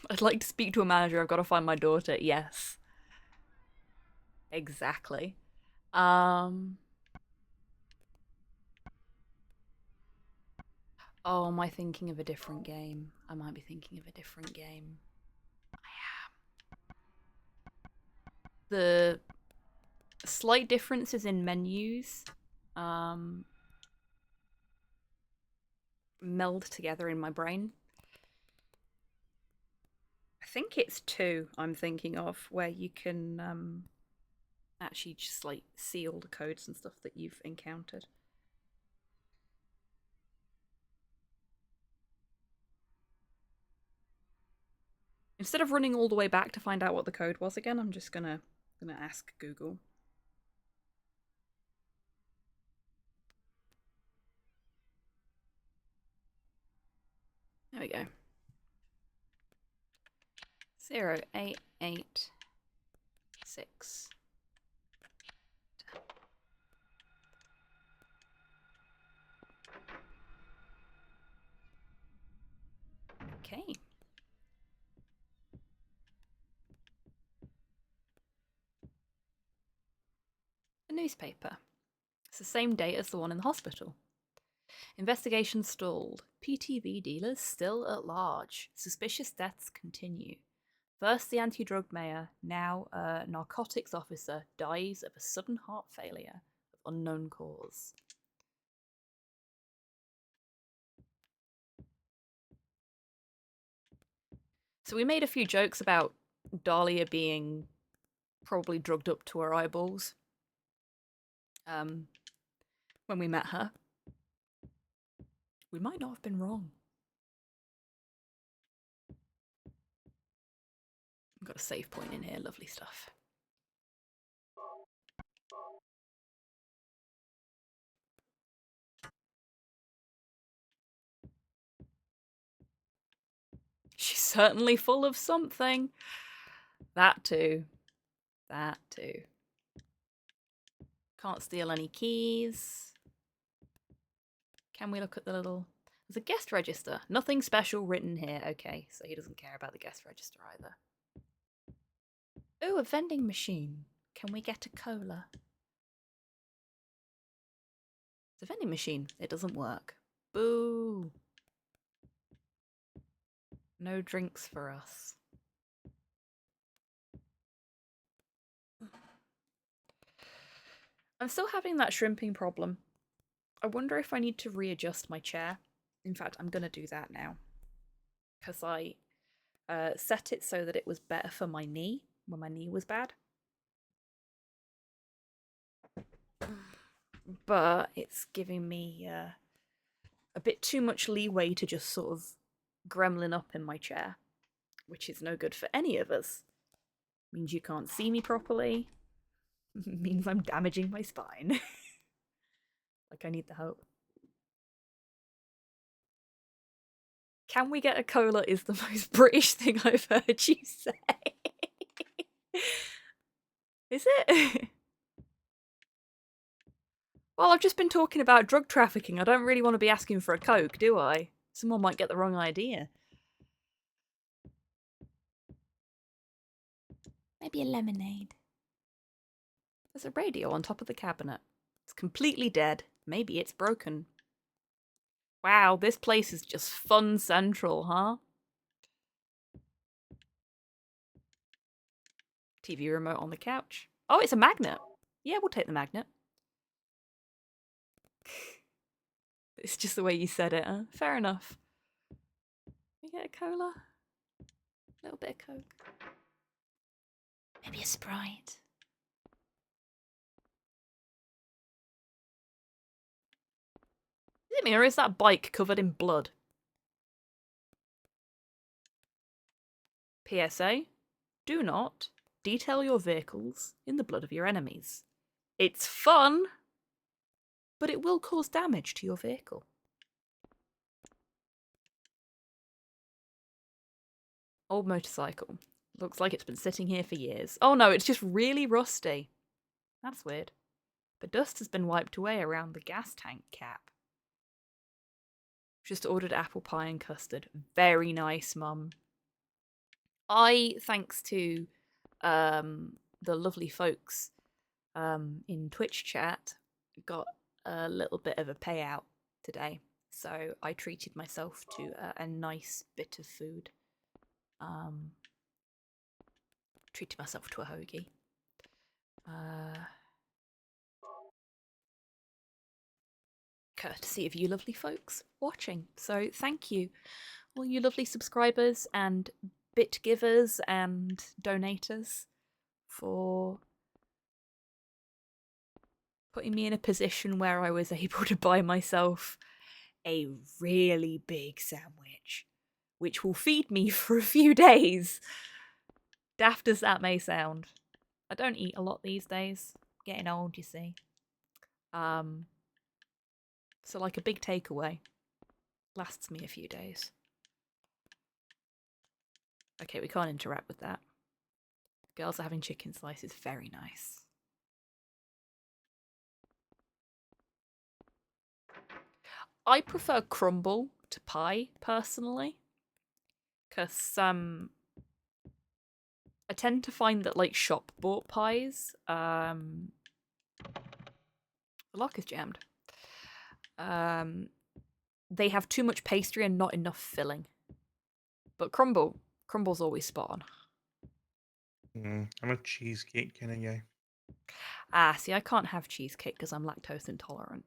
A: I'd like to speak to a manager. I've got to find my daughter. Yes. Exactly. Oh, am I thinking of a different game? I might be thinking of a different game. I am. The slight differences in menus meld together in my brain. I think it's 2 I'm thinking of, where you can actually just like see all the codes and stuff that you've encountered. Instead of running all the way back to find out what the code was again, I'm just gonna ask Google. There we go. 0886. Okay. A newspaper. It's the same date as the one in the hospital. Investigation stalled. PTV dealers still at large. Suspicious deaths continue. First, the anti-drug mayor, now a narcotics officer, dies of a sudden heart failure of unknown cause. So we made a few jokes about Dahlia being probably drugged up to her eyeballs. When we met her. We might not have been wrong. I've got a save point in here, lovely stuff. She's certainly full of something. That too. That too. Can't steal any keys. Can we look at the little... There's a guest register. Nothing special written here. Okay, so he doesn't care about the guest register either. Oh, a vending machine. Can we get a cola? It's a vending machine. It doesn't work. Boo. No drinks for us. I'm still having that shrimping problem. I wonder if I need to readjust my chair. In fact, I'm going to do that now. Because I set it so that it was better for my knee when my knee was bad. But it's giving me a bit too much leeway to just sort of gremlin up in my chair, which is no good for any of us. Means you can't see me properly. Means I'm damaging my spine. Like I need the hope. Can we get a cola is the most British thing I've heard you say. Is it? Well, I've just been talking about drug trafficking. I don't really want to be asking for a Coke, do I? Someone might get the wrong idea. Maybe a lemonade. There's a radio on top of the cabinet. It's completely dead. Maybe it's broken. Wow, this place is just fun central, huh? TV remote on the couch. Oh, it's a magnet. Yeah, we'll take the magnet. It's just the way you said it, huh? Fair enough. We get a cola? A little bit of Coke. Maybe a Sprite. Is it me or is that bike covered in blood? PSA: do not detail your vehicles in the blood of your enemies. It's fun, but it will cause damage to your vehicle. Old motorcycle. Looks like it's been sitting here for years. Oh no, it's just really rusty. That's weird. But dust has been wiped away around the gas tank cap. Just ordered apple pie and custard. Very nice, Mum. Thanks to the lovely folks in Twitch chat, got a little bit of a payout today. So I treated myself to a nice bit of food. Treated myself to a hoagie. Courtesy of you lovely folks watching. So thank you, all you lovely subscribers and bit givers and donators, for putting me in a position where I was able to buy myself a really big sandwich, which will feed me for a few days. Daft as that may sound. I don't eat a lot these days. Getting old, you see. So like a big takeaway lasts me a few days. Okay, we can't interact with that. Girls are having chicken slices. Very nice. I prefer crumble to pie, personally. Because, I tend to find that, like, shop-bought pies, the lock is jammed. They have too much pastry and not enough filling. But crumble's always spot on.
B: I'm a cheesecake kind of guy.
A: Ah, see, I can't have cheesecake because I'm lactose intolerant.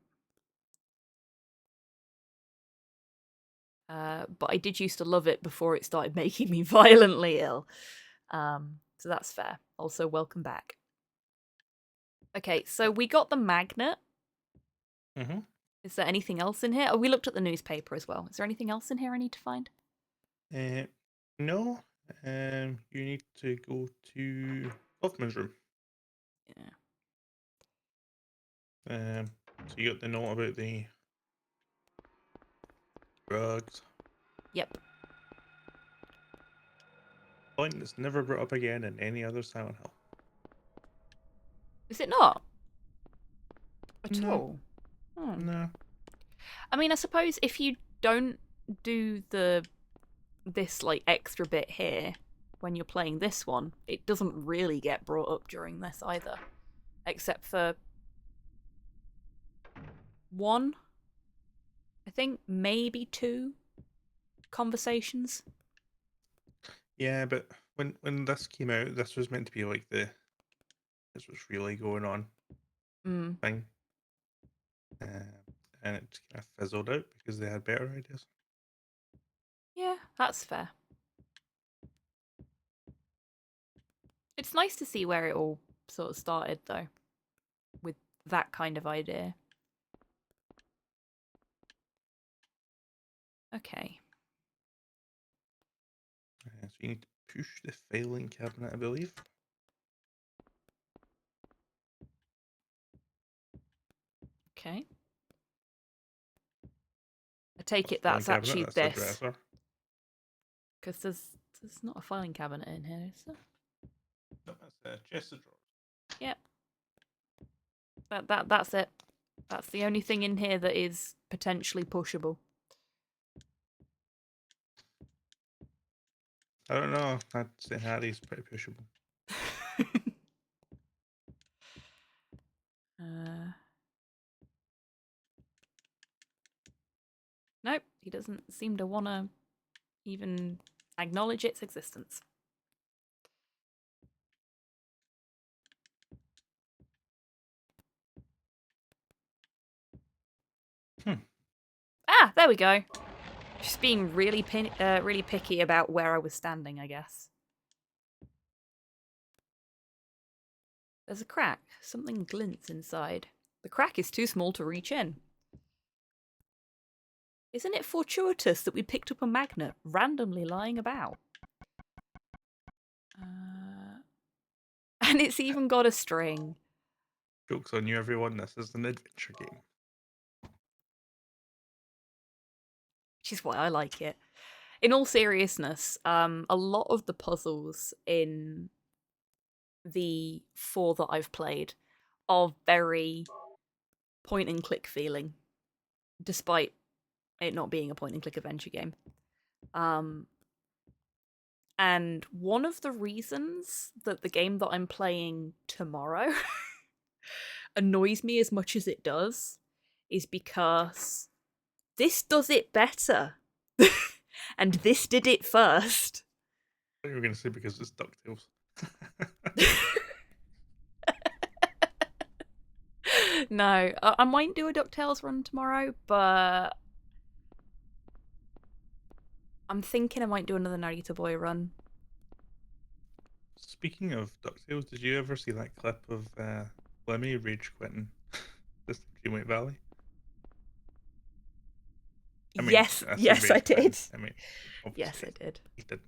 A: But I did used to love it before it started making me violently ill. So that's fair. Also, welcome back. Okay, so we got the magnet.
B: Mm-hmm.
A: Is there anything else in here? Oh, we looked at the newspaper as well. Is there anything else in here I need to find?
B: No. You need to go to Hoffman's room.
A: Yeah.
B: So you got the note about the drugs.
A: Yep.
B: Point that's never brought up again in any other Silent Hill.
A: Is it not? At
B: No.
A: all? Hmm.
B: No.
A: I mean, I suppose if you don't do this like extra bit here when you're playing this one, it doesn't really get brought up during this either. Except for one, I think maybe two conversations.
B: Yeah, but when this came out, this was meant to be like this was really going on thing. And it kind of fizzled out because they had better ideas.
A: Yeah, that's fair. It's nice to see where it all sort of started, though, with that kind of idea. Okay.
B: So you need to push the filing cabinet, I believe.
A: Okay. I take it
B: Filing
A: that's
B: cabinet,
A: actually
B: that's the
A: this.
B: dresser.
A: Because there's not a filing cabinet in here, is there?
B: No, that's a chest of drawers.
A: Yep. That's it. That's the only thing in here that is potentially pushable.
B: I don't know. I'd say Harry's pretty pushable.
A: Nope, he doesn't seem to want to even acknowledge its existence. Ah, there we go. Just being really really picky about where I was standing, I guess. There's a crack. Something glints inside. The crack is too small to reach in. Isn't it fortuitous that we picked up a magnet randomly lying about? And it's even got a string.
B: Joke's on you, everyone. This is an adventure game.
A: Which is why I like it. In all seriousness, a lot of the puzzles in the 4 that I've played are very point and click feeling, despite it not being a point and click adventure game. And one of the reasons that the game that I'm playing tomorrow annoys me as much as it does is because this does it better. And this did it first.
B: I thought you were going to say because it's DuckTales.
A: No, I might do a DuckTales run tomorrow, but I'm thinking I might do another Naruto Boy run.
B: Speaking of DuckTales, did you ever see that clip of Lemmy rage quitting this Dreamlight Valley? I mean,
A: Yes,
B: I said
A: yes, I
B: rage quitting.
A: did.
B: I mean,
A: Yes, I
B: obviously,
A: did.
B: he did.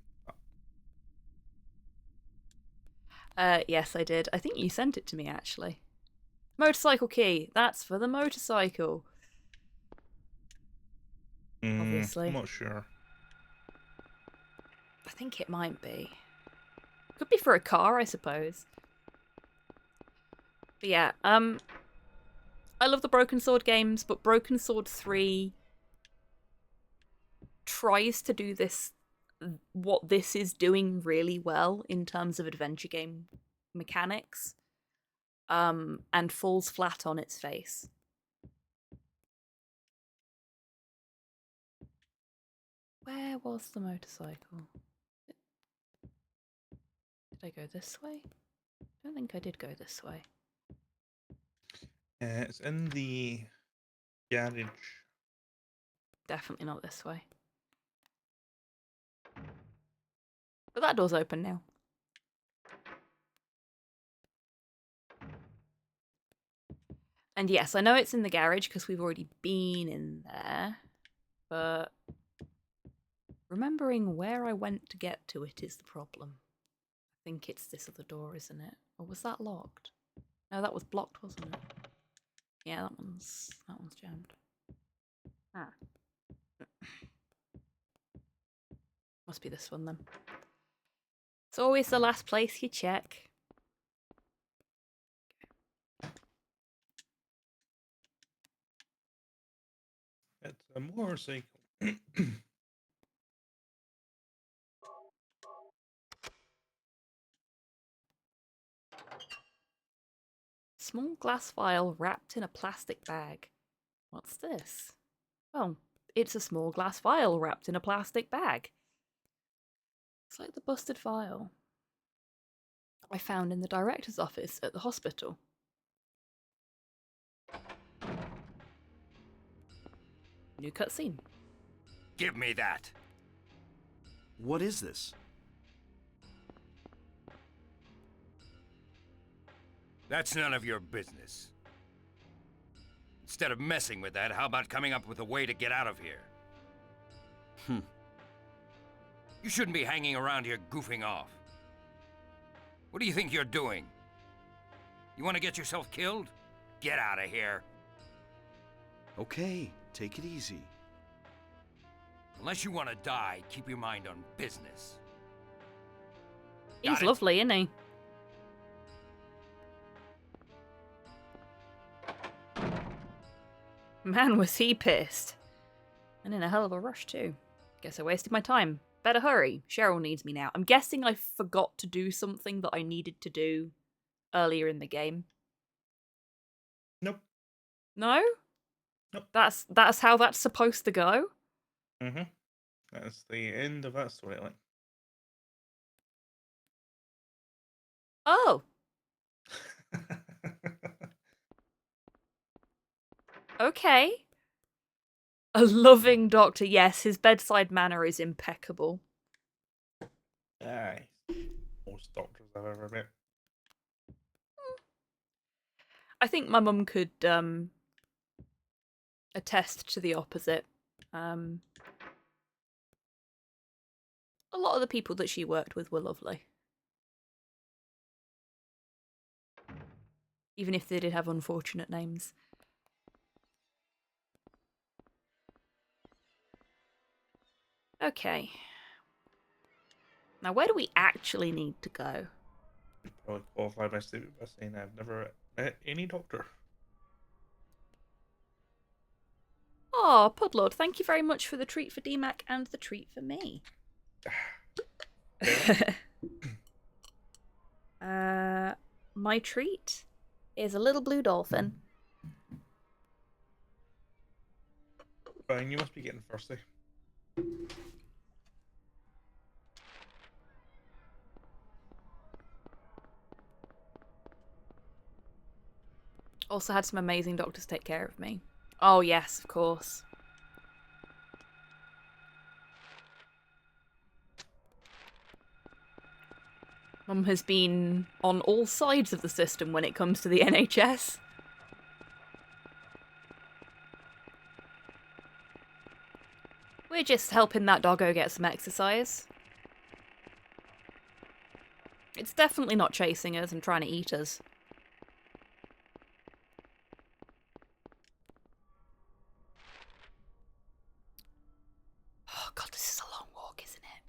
A: Yes, I did. I think you sent it to me, actually. Motorcycle key. That's for the motorcycle. Obviously.
B: I'm not sure.
A: I think it might be. Could be for a car, I suppose. But yeah, I love the Broken Sword games, but Broken Sword 3 tries to do what this is doing really well in terms of adventure game mechanics, and falls flat on its face. Where was the motorcycle? Did I go this way? I don't think I did go this way.
B: It's in the garage.
A: Definitely not this way. But that door's open now. And yes, I know it's in the garage because we've already been in there, but remembering where I went to get to it is the problem. I think it's this other door, isn't it? Or was that locked? No, that was blocked, wasn't it? Yeah, that one's jammed. Ah. Must be this one then. It's always the last place you check.
B: It's a motorcycle.
A: Small glass vial wrapped in a plastic bag. What's this? Oh, it's a small glass vial wrapped in a plastic bag. It's like the busted vial I found in the director's office at the hospital. New cutscene.
D: Give me that.
C: What is this?
D: That's none of your business. Instead of messing with that, how about coming up with a way to get out of here? You shouldn't be hanging around here goofing off. What do you think you're doing? You want to get yourself killed? Get out of here.
C: Okay, take it easy.
D: Unless you want to die, keep your mind on business.
A: He's
D: Got it?
A: lovely, isn't he? Man, was he pissed. And in a hell of a rush, too. Guess I wasted my time. Better hurry. Cheryl needs me now. I'm guessing I forgot to do something that I needed to do earlier in the game.
B: Nope.
A: No?
B: Nope.
A: That's how that's supposed to go?
B: Mm-hmm. That's the end of that storyline.
A: Oh, okay. A loving doctor, yes, his bedside manner is impeccable.
B: Aye. Most doctors I've ever met.
A: I think my mum could attest to the opposite. A lot of the people that she worked with were lovely. Even if they did have unfortunate names. Okay. Now, where do we actually need to go?
B: Probably qualify my statement by saying I've never met any doctor.
A: Oh, Pudlord, thank you very much for the treat for DMAC and the treat for me. My treat is a little blue dolphin.
B: Fine, you must be getting thirsty.
A: Also had some amazing doctors take care of me. Oh yes, of course. Mum has been on all sides of the system when it comes to the NHS. We're just helping that doggo get some exercise. It's definitely not chasing us and trying to eat us. Oh god, this is a long walk, isn't it?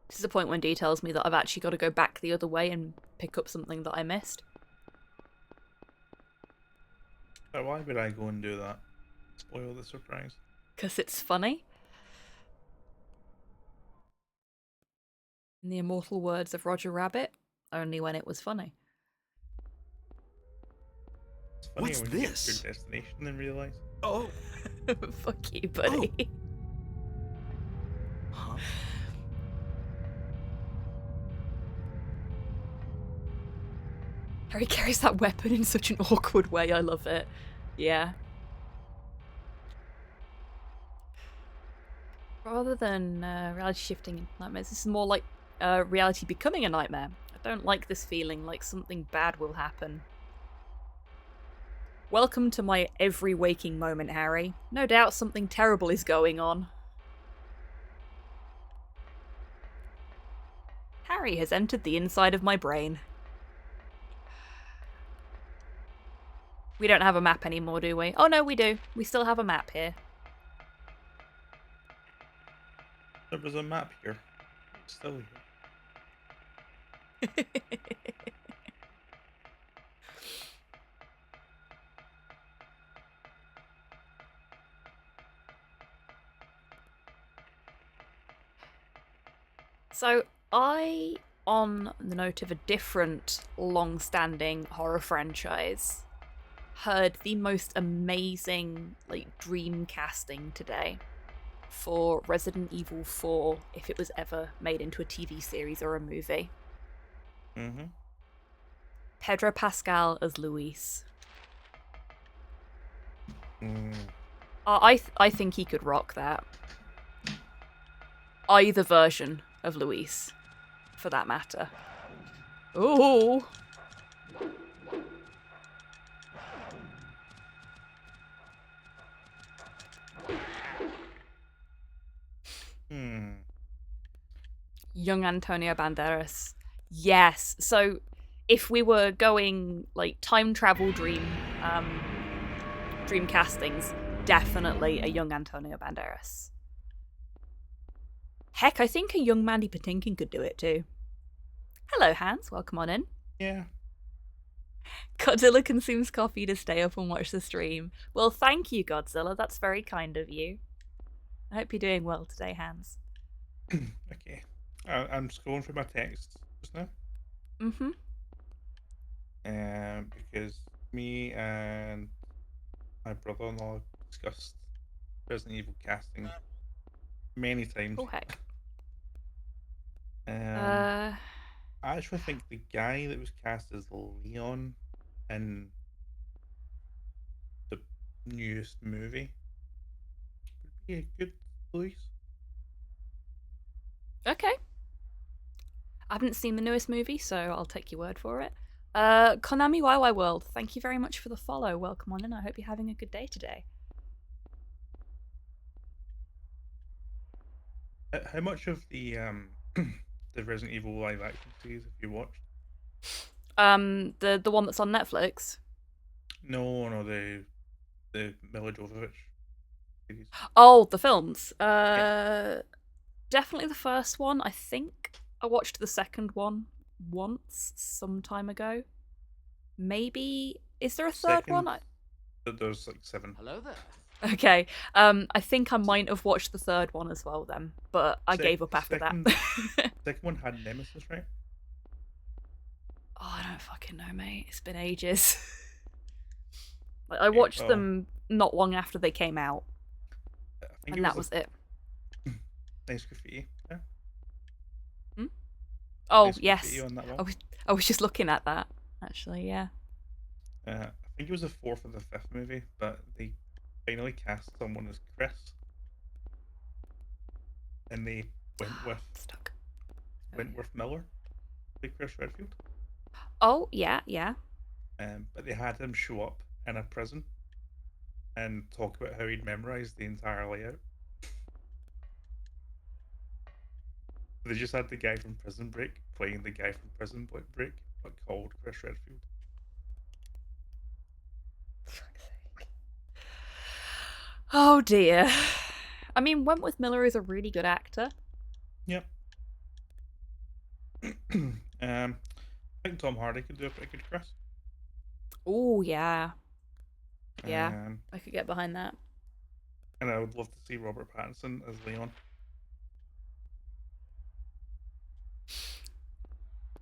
A: This is the point when Dee tells me that I've actually got to go back the other way and pick up something that I missed.
B: But why would I go and do that? Spoil the surprise.
A: Because it's funny. In the immortal words of Roger Rabbit, only when it was funny.
B: It's funny
C: What's
B: when you get to
C: this?
B: your destination and realise.
C: Oh!
A: Fuck you, buddy.
C: Huh?
A: Harry carries that weapon in such an awkward way, I love it. Yeah. Rather than reality shifting into nightmares, this is more like reality becoming a nightmare. I don't like this feeling like something bad will happen. Welcome to my every waking moment, Harry. No doubt something terrible is going on. Harry has entered the inside of my brain. We don't have a map anymore, do we? Oh no, we do. We still have a map here.
B: There was a map here. It's still here.
A: So, on the note of a different long-standing horror franchise, heard the most amazing, dream casting today for Resident Evil 4 if it was ever made into a TV series or a movie.
B: Mm-hmm.
A: Pedro Pascal as Luis.
B: Mm.
A: I think he could rock that. Either version of Luis, for that matter. Ooh. Young Antonio Banderas. Yes. So if we were going time travel dream castings, definitely a young Antonio Banderas. Heck, I think a young Mandy Patinkin could do it too. Hello, Hans. Welcome on in.
B: Yeah.
A: Godzilla consumes coffee to stay up and watch the stream. Well, thank you, Godzilla. That's very kind of you. I hope you're doing well today, Hans.
B: Okay. I'm scrolling through my texts just now.
A: Mm-hmm.
B: Because me and my brother-in-law discussed Resident Evil casting many times.
A: Oh, heck.
B: I actually think the guy that was cast as Leon in the newest movie would be a good choice.
A: Okay. I haven't seen the newest movie, so I'll take your word for it. Konami YY World, thank you very much for the follow. Welcome on in. I hope you're having a good day today.
B: How much of the the Resident Evil live action series have you watched?
A: The one that's on Netflix.
B: No, the Mila Jovovich series.
A: Oh, the films.
B: Yeah.
A: Definitely the first one. I think I watched the second one once some time ago. Maybe is there a third one?
B: There's 7.
G: Hello there.
A: Okay. I think I might have watched the third one as well then, but I gave up after that.
B: Second one had Nemesis, right?
A: Oh, I don't fucking know, mate. It's been ages. I watched them not long after they came out, and that was it.
B: Nice graffiti. Yeah.
A: Hmm? Oh
B: nice
A: yes,
B: on that one.
A: I was just looking at that actually. Yeah.
B: I think it was the 4th or the 5th movie, but they finally cast someone as Chris, and they went with Wentworth Miller, like Chris Redfield.
A: Oh yeah.
B: But they had him show up in a prison and talk about how he'd memorized the entire layout. They just had the guy from Prison Break playing the guy from Prison Break, but called Chris Redfield.
A: Oh dear. I mean, Wentworth Miller is a really good actor.
B: Yep. I think Tom Hardy could do a pretty good Chris.
A: Oh yeah. Yeah, I could get behind that.
B: And I would love to see Robert Pattinson as Leon.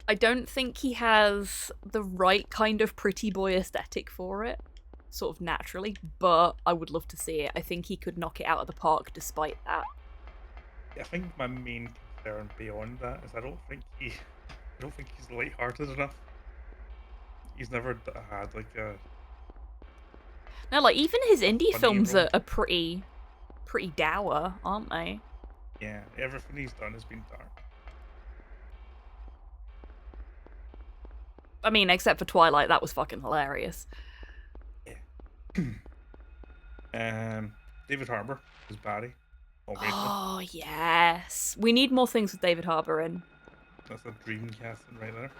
A: I don't think he has the right kind of pretty boy aesthetic for it, sort of naturally, but I would love to see it. I think he could knock it out of the park despite that.
B: I think my main concern beyond that is I don't think he's lighthearted enough. He's never had a...
A: No, even his indie
B: funny
A: films
B: role.
A: are pretty dour, aren't they?
B: Yeah, everything he's done has been dark.
A: I mean, except for Twilight, that was fucking hilarious.
B: Yeah. David Harbour, his body, obviously.
A: Oh, yes. We need more things with David Harbour in.
B: That's a dream casting right there.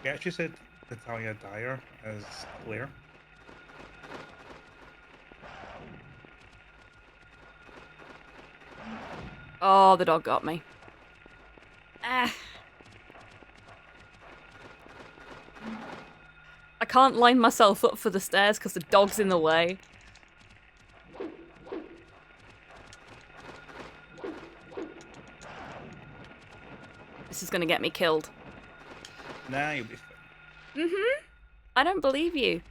B: We actually said Natalia Dyer as Claire.
A: Oh, the dog got me. Ah. I can't line myself up for the stairs because the dog's in the way. This is gonna get me killed.
B: Nah, you'll be fine.
A: Mm-hmm. I don't believe you.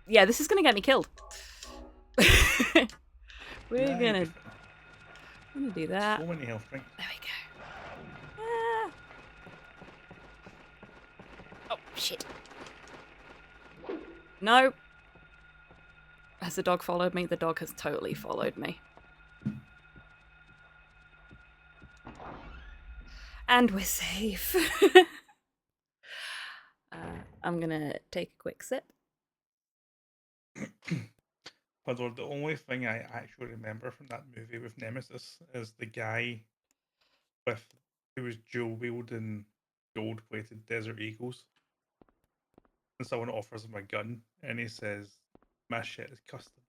A: Yeah, this is gonna get me killed. We're
B: Nah, you'll
A: gonna
B: be fine.
A: do that.
B: So many health drinks.
A: There we go. Ah. Oh, shit. No. Has the dog followed me? The dog has totally followed me. And we're safe. I'm gonna take a quick sip.
B: Although the only thing I actually remember from that movie with Nemesis is the guy who was dual wielding gold-plated Desert Eagles, and someone offers him a gun, and he says, "My shit is custom,"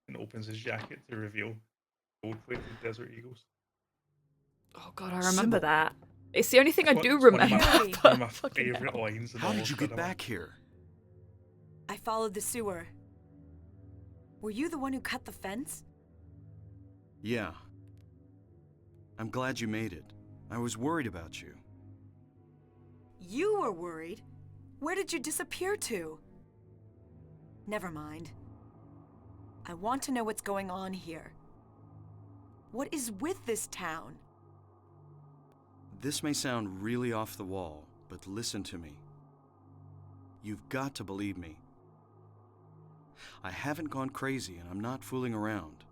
B: and opens his jacket to reveal gold-plated Desert Eagles.
A: Oh god, I remember
C: Sybil.
A: that. It's the only thing I do
B: It's one of
A: remember.
B: my,
A: but
B: one of my
A: fucking
B: favorite
A: hell.
B: lines in
C: How
B: all
C: did you
B: of
C: get
B: cinema.
C: back here?
H: I followed the sewer. Were you the one who cut the fence?
C: Yeah. I'm glad you made it. I was worried about you.
H: You were worried? Where did you disappear to? Never mind. I want to know what's going on here. What is with this town?
C: This may sound really off the wall, but listen to me. You've got to believe me. I haven't gone crazy and I'm not fooling around.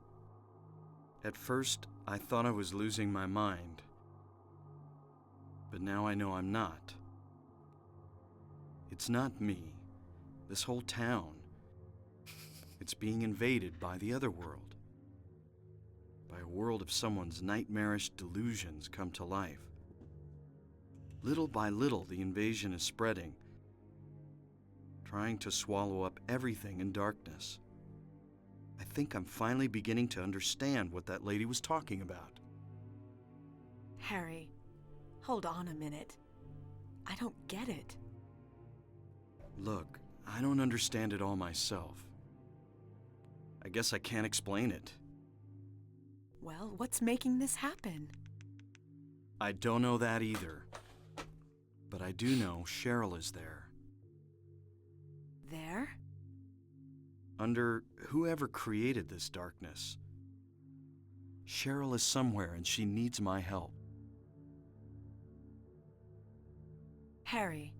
C: At first, I thought I was losing my mind. But now I know I'm not. It's not me. This whole town. It's being invaded by the other world. By a world of someone's nightmarish delusions come to life. Little by little, the invasion is spreading, trying to swallow up everything in darkness. I think I'm finally beginning to understand what that lady was talking about.
H: Harry, hold on a minute. I don't get it.
C: Look, I don't understand it all myself. I guess I can't explain it.
H: Well, what's making this happen?
C: I don't know that either. But I do know Cheryl is there.
H: There?
C: Under whoever created this darkness. Cheryl is somewhere and she needs my help.
H: Harry,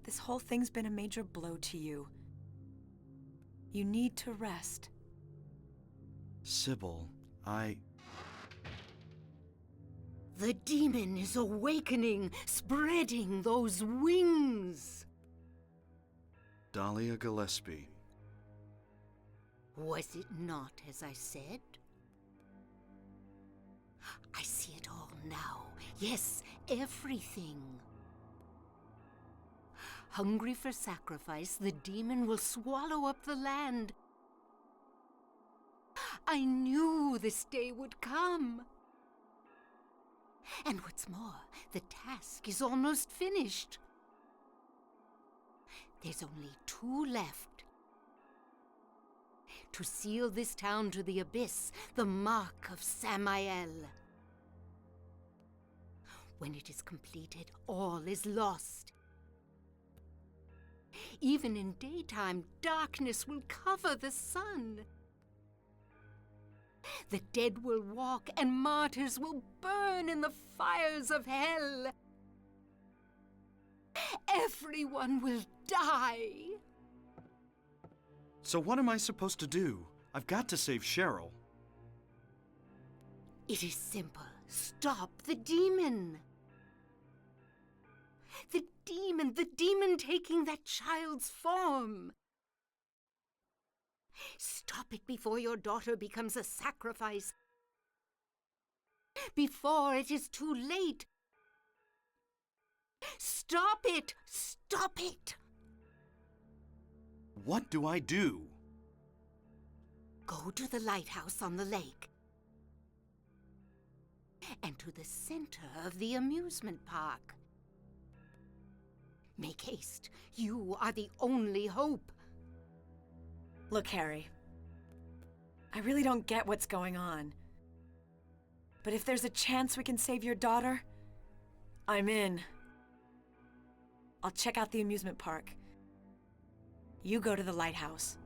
H: this whole thing's been a major blow to you. You need to rest.
C: Sybil,
I: The demon is awakening, spreading those wings.
C: Dahlia Gillespie.
I: Was it not as I said? I see it all now. Yes, everything. Hungry for sacrifice, the demon will swallow up the land. I knew this day would come. And what's more, the task is almost finished. There's only 2 left. To seal this town to the abyss, the mark of Samael. When it is completed, all is lost. Even in daytime, darkness will cover the sun. The dead will walk, and martyrs will burn in the fires of hell. Everyone will die.
C: So what am I supposed to do? I've got to save Cheryl.
I: It is simple. Stop the demon. the demon taking that child's form. Stop it before your daughter becomes a sacrifice. Before it is too late. Stop it! Stop it!
C: What do I do?
I: Go to the lighthouse on the lake. And to the center of the amusement park. Make haste. You are the only hope.
H: Look, Harry. I really don't get what's going on. But if there's a chance we can save your daughter, I'm in. I'll check out the amusement park. You go to the lighthouse.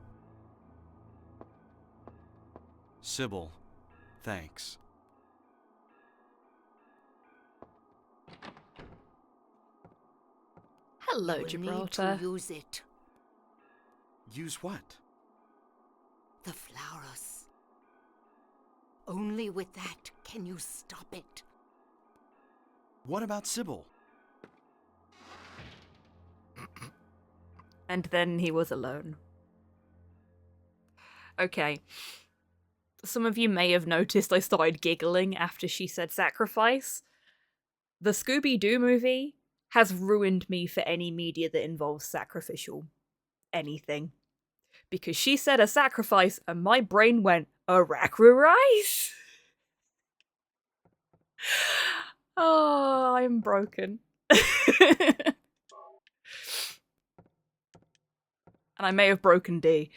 C: Sybil, thanks.
A: Hello,
I: You will
A: Gibraltar.
I: need to use it.
C: Use what?
I: The flowers. Only with that can you stop it.
C: What about Sybil?
A: And then he was alone. Okay. Some of you may have noticed I started giggling after she said sacrifice. The Scooby-Doo movie has ruined me for any media that involves sacrificial anything. Because she said a sacrifice and my brain went, Arachra rice? Oh, I'm broken. And I may have broken D.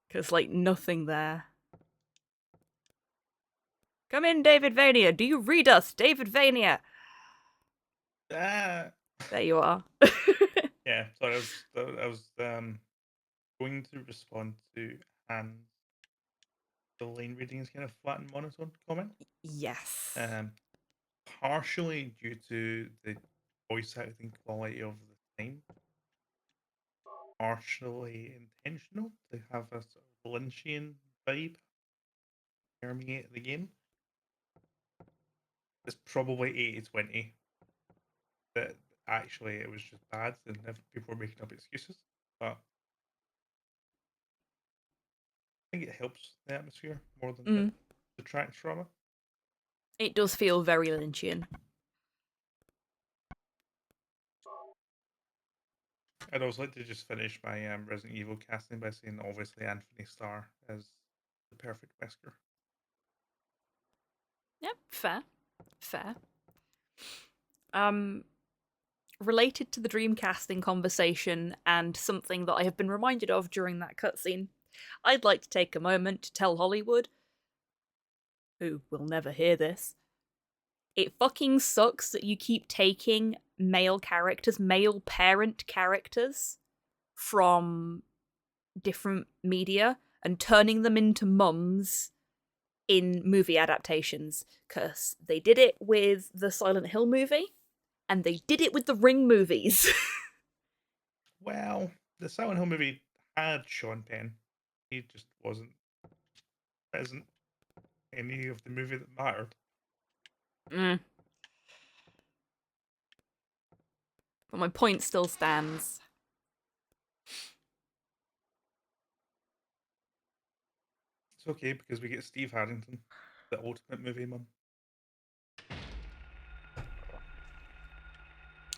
A: Because, like, nothing there. Come in, DavidVania. Do you read us, DavidVania?
B: Ah.
A: There you are.
B: Yeah, sorry, I was going to respond to Anne's the line reading is kind of flat and monotone comment.
A: Yes.
B: Partially due to the voice acting quality of the time. Partially intentional to have a sort of Lynchian vibe permeate the game. It's probably 80-20 that actually it was just bad and people were making up excuses. But I think it helps the atmosphere more than it detracts from it.
A: It does feel very Lynchian.
B: I'd also like to just finish my Resident Evil casting by saying obviously Anthony Starr is the perfect Wesker.
A: Yep, fair. Fair. Related to the Dreamcasting conversation and something that I have been reminded of during that cutscene, I'd like to take a moment to tell Hollywood, who will never hear this, it fucking sucks that you keep taking male characters, male parent characters from different media and turning them into mums in movie adaptations. Because they did it with the Silent Hill movie, and they did it with the Ring movies.
B: Well, the Silent Hill movie had Sean Penn. He just wasn't present in any of the movie that mattered.
A: But my point still stands.
B: It's okay because we get Steve Harrington, the ultimate movie mum.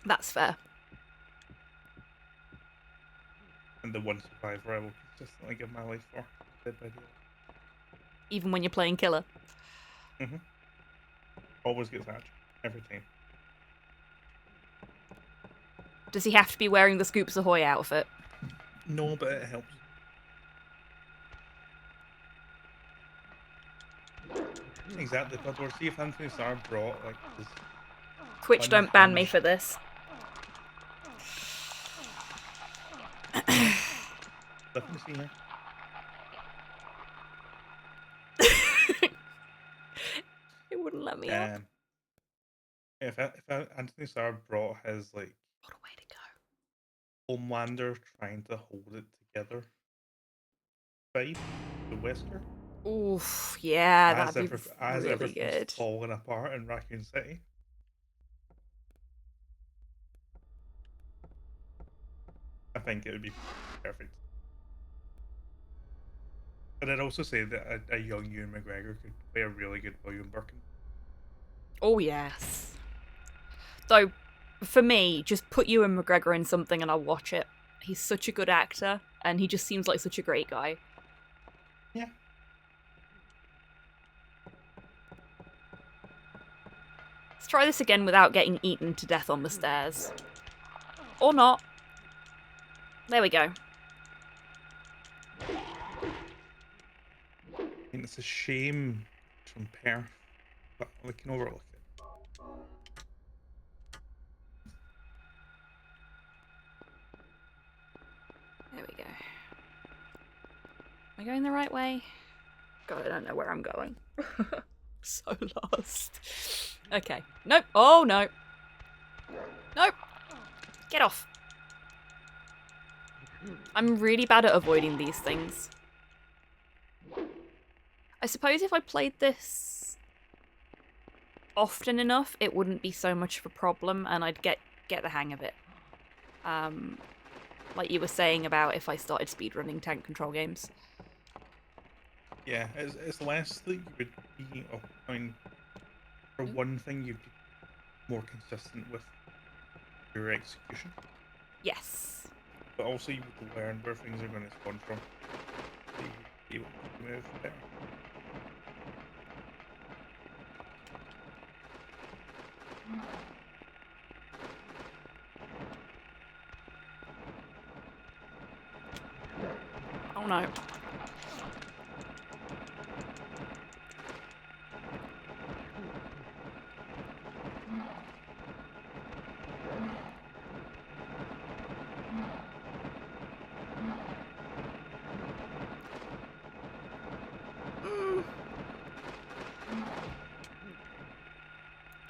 A: That's fair.
B: And the one survivor I will consistently give my life for. Dead by Daylight.
A: Even when you're playing killer.
B: Always gets hatched. Every time.
A: Does he have to be wearing the Scoops Ahoy outfit?
B: No, but it helps. Exactly, but we'll see if Anthony Starr brought like this.
A: Twitch don't ban me for this.
B: Nothing to see here.
A: It wouldn't let me up.
B: If Anthony Starr brought his like
A: What a way to go.
B: Homelander trying to hold it together vibe, the Wesker.
A: Oof, yeah,
B: as
A: that'd be
B: as
A: really
B: everything's
A: good.
B: falling apart in Raccoon City. think it would be perfect. But I'd also say that a young Ewan McGregor could play a really good William Birkin.
A: Oh, yes. Though, for me, just put Ewan McGregor in something and I'll watch it. He's such a good actor, and he just seems like such a great guy.
B: Yeah.
A: Let's try this again without getting eaten to death on the stairs. Or not. There we go.
B: I mean, it's a shame it's from Perth, but we can overlook it.
A: There we go. Am I going the right way? God, I don't know where I'm going. So lost. Okay. Nope. Oh, no. Nope. Get off. I'm really bad at avoiding these things. I suppose if I played this often enough, it wouldn't be so much of a problem and I'd get the hang of it. Like you were saying about if I started speedrunning tank control games.
B: Yeah, it's less that you would be. Oh, I mean, for one thing, you'd be more consistent with your execution,
A: Yes.
B: but also you would learn where things are going to spawn from. So you'd be able to move better.
A: Oh no.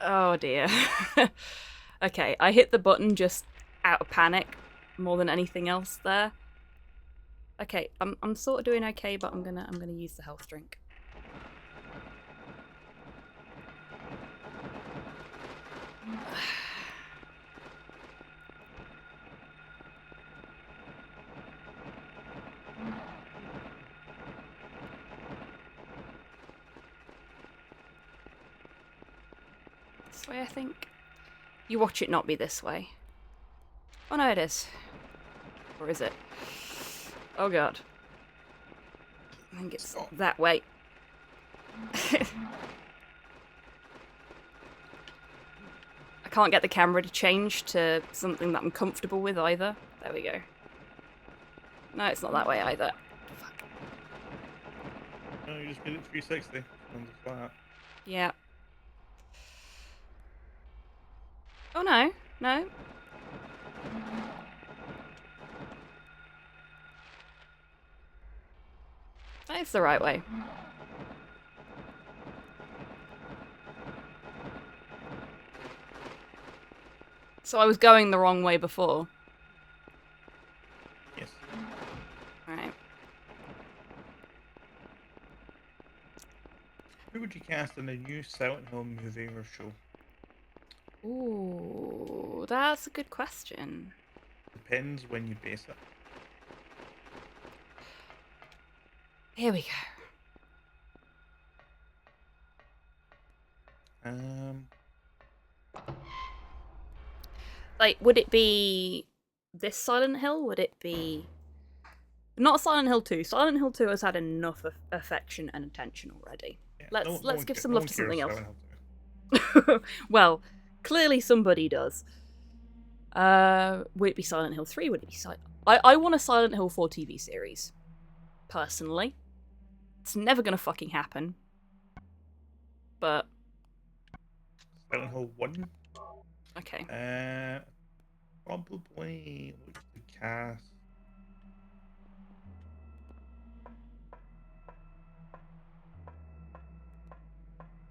A: Oh dear. Okay, I hit the button just out of panic more than anything else there. Okay, I'm sort of doing okay, but I'm gonna use the health drink. This way, I think. You watch it not be this way. Oh no, it is. Or is it? Oh god. I think it's that way. I can't get the camera to change to something that I'm comfortable with either. There we go. No, it's not that way either. Fuck.
B: No, you just made it 360 on the flat.
A: Yeah. Oh no, no. That is the right way. So I was going the wrong way before.
B: Yes.
A: Right.
B: Who would you cast in a new Silent Hill movie or show?
A: Ooh, that's a good question.
B: Depends when you base it.
A: Here we go. Like, would it be this Silent Hill? Would it be... Not Silent Hill 2. Silent Hill 2 has had enough affection and attention already.
B: Yeah,
A: Let's give some love to something else.
B: Silent Hill 2.
A: Well, clearly somebody does. Would it be Silent Hill 3? Would it be I want a Silent Hill 4 TV series. Personally. It's never gonna fucking happen. But...
B: Silent Hill 1?
A: Okay.
B: Probably look to cast.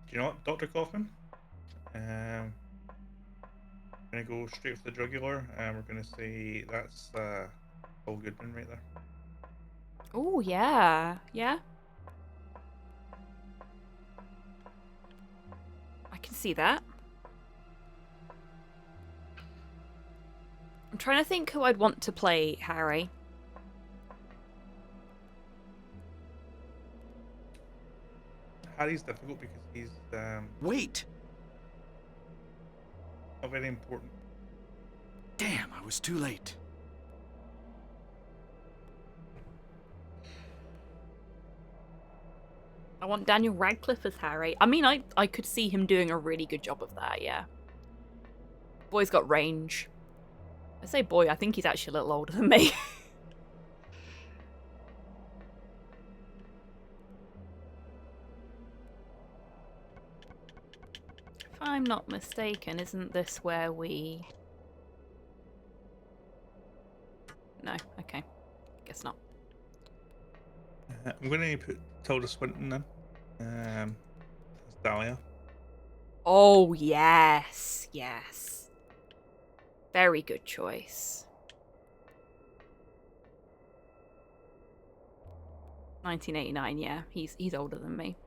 B: Do you know what, Dr. Coffin? We're gonna go straight for the jugular, and we're gonna say that's Paul Goodman right there.
A: Oh yeah, yeah. I can see that. I'm trying to think who I'd want to play Harry.
B: Harry's difficult because he's
C: Wait!
B: not very important.
C: Damn, I was too late.
A: I want Daniel Radcliffe as Harry. I mean, I could see him doing a really good job of that, yeah. Boy's got range. I say boy, I think he's actually a little older than me. If I'm not mistaken, isn't this where we... No, okay. Guess not.
B: I'm going to put Tilda Swinton in. As Dahlia.
A: Oh, yes. Yes. Very good choice. 1989, yeah. He's older than me.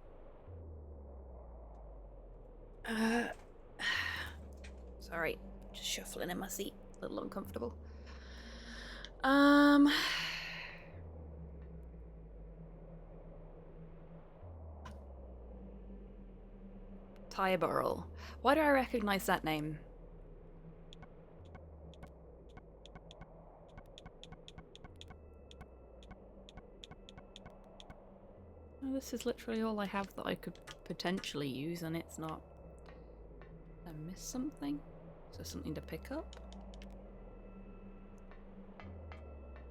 A: Sorry. Just shuffling in my seat. A little uncomfortable. Ty Burrell. Why do I recognize that name? Oh, this is literally all I have that I could potentially use, and it's not. Did I miss something? Is there something to pick up?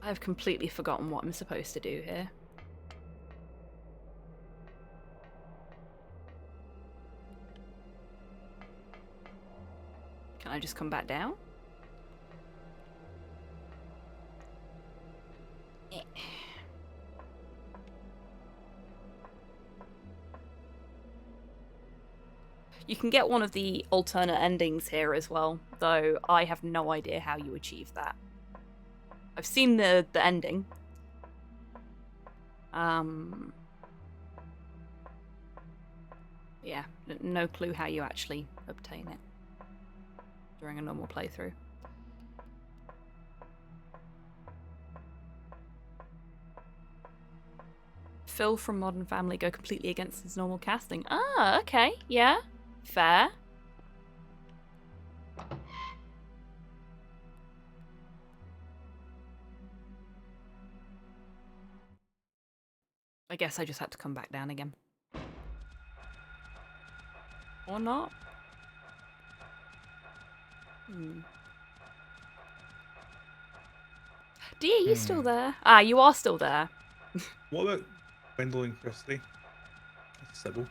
A: I've completely forgotten what I'm supposed to do here. Can I just come back down? You can get one of the alternate endings here as well, though I have no idea how you achieve that. I've seen the ending. Yeah, no clue how you actually obtain it during a normal playthrough. Phil from Modern Family go completely against his normal casting. Ah, okay, yeah, fair. I guess I just had to come back down again. Or not? Dear, you still there? Ah, you are still there.
B: What about Gwendolyn Christie? Sybil.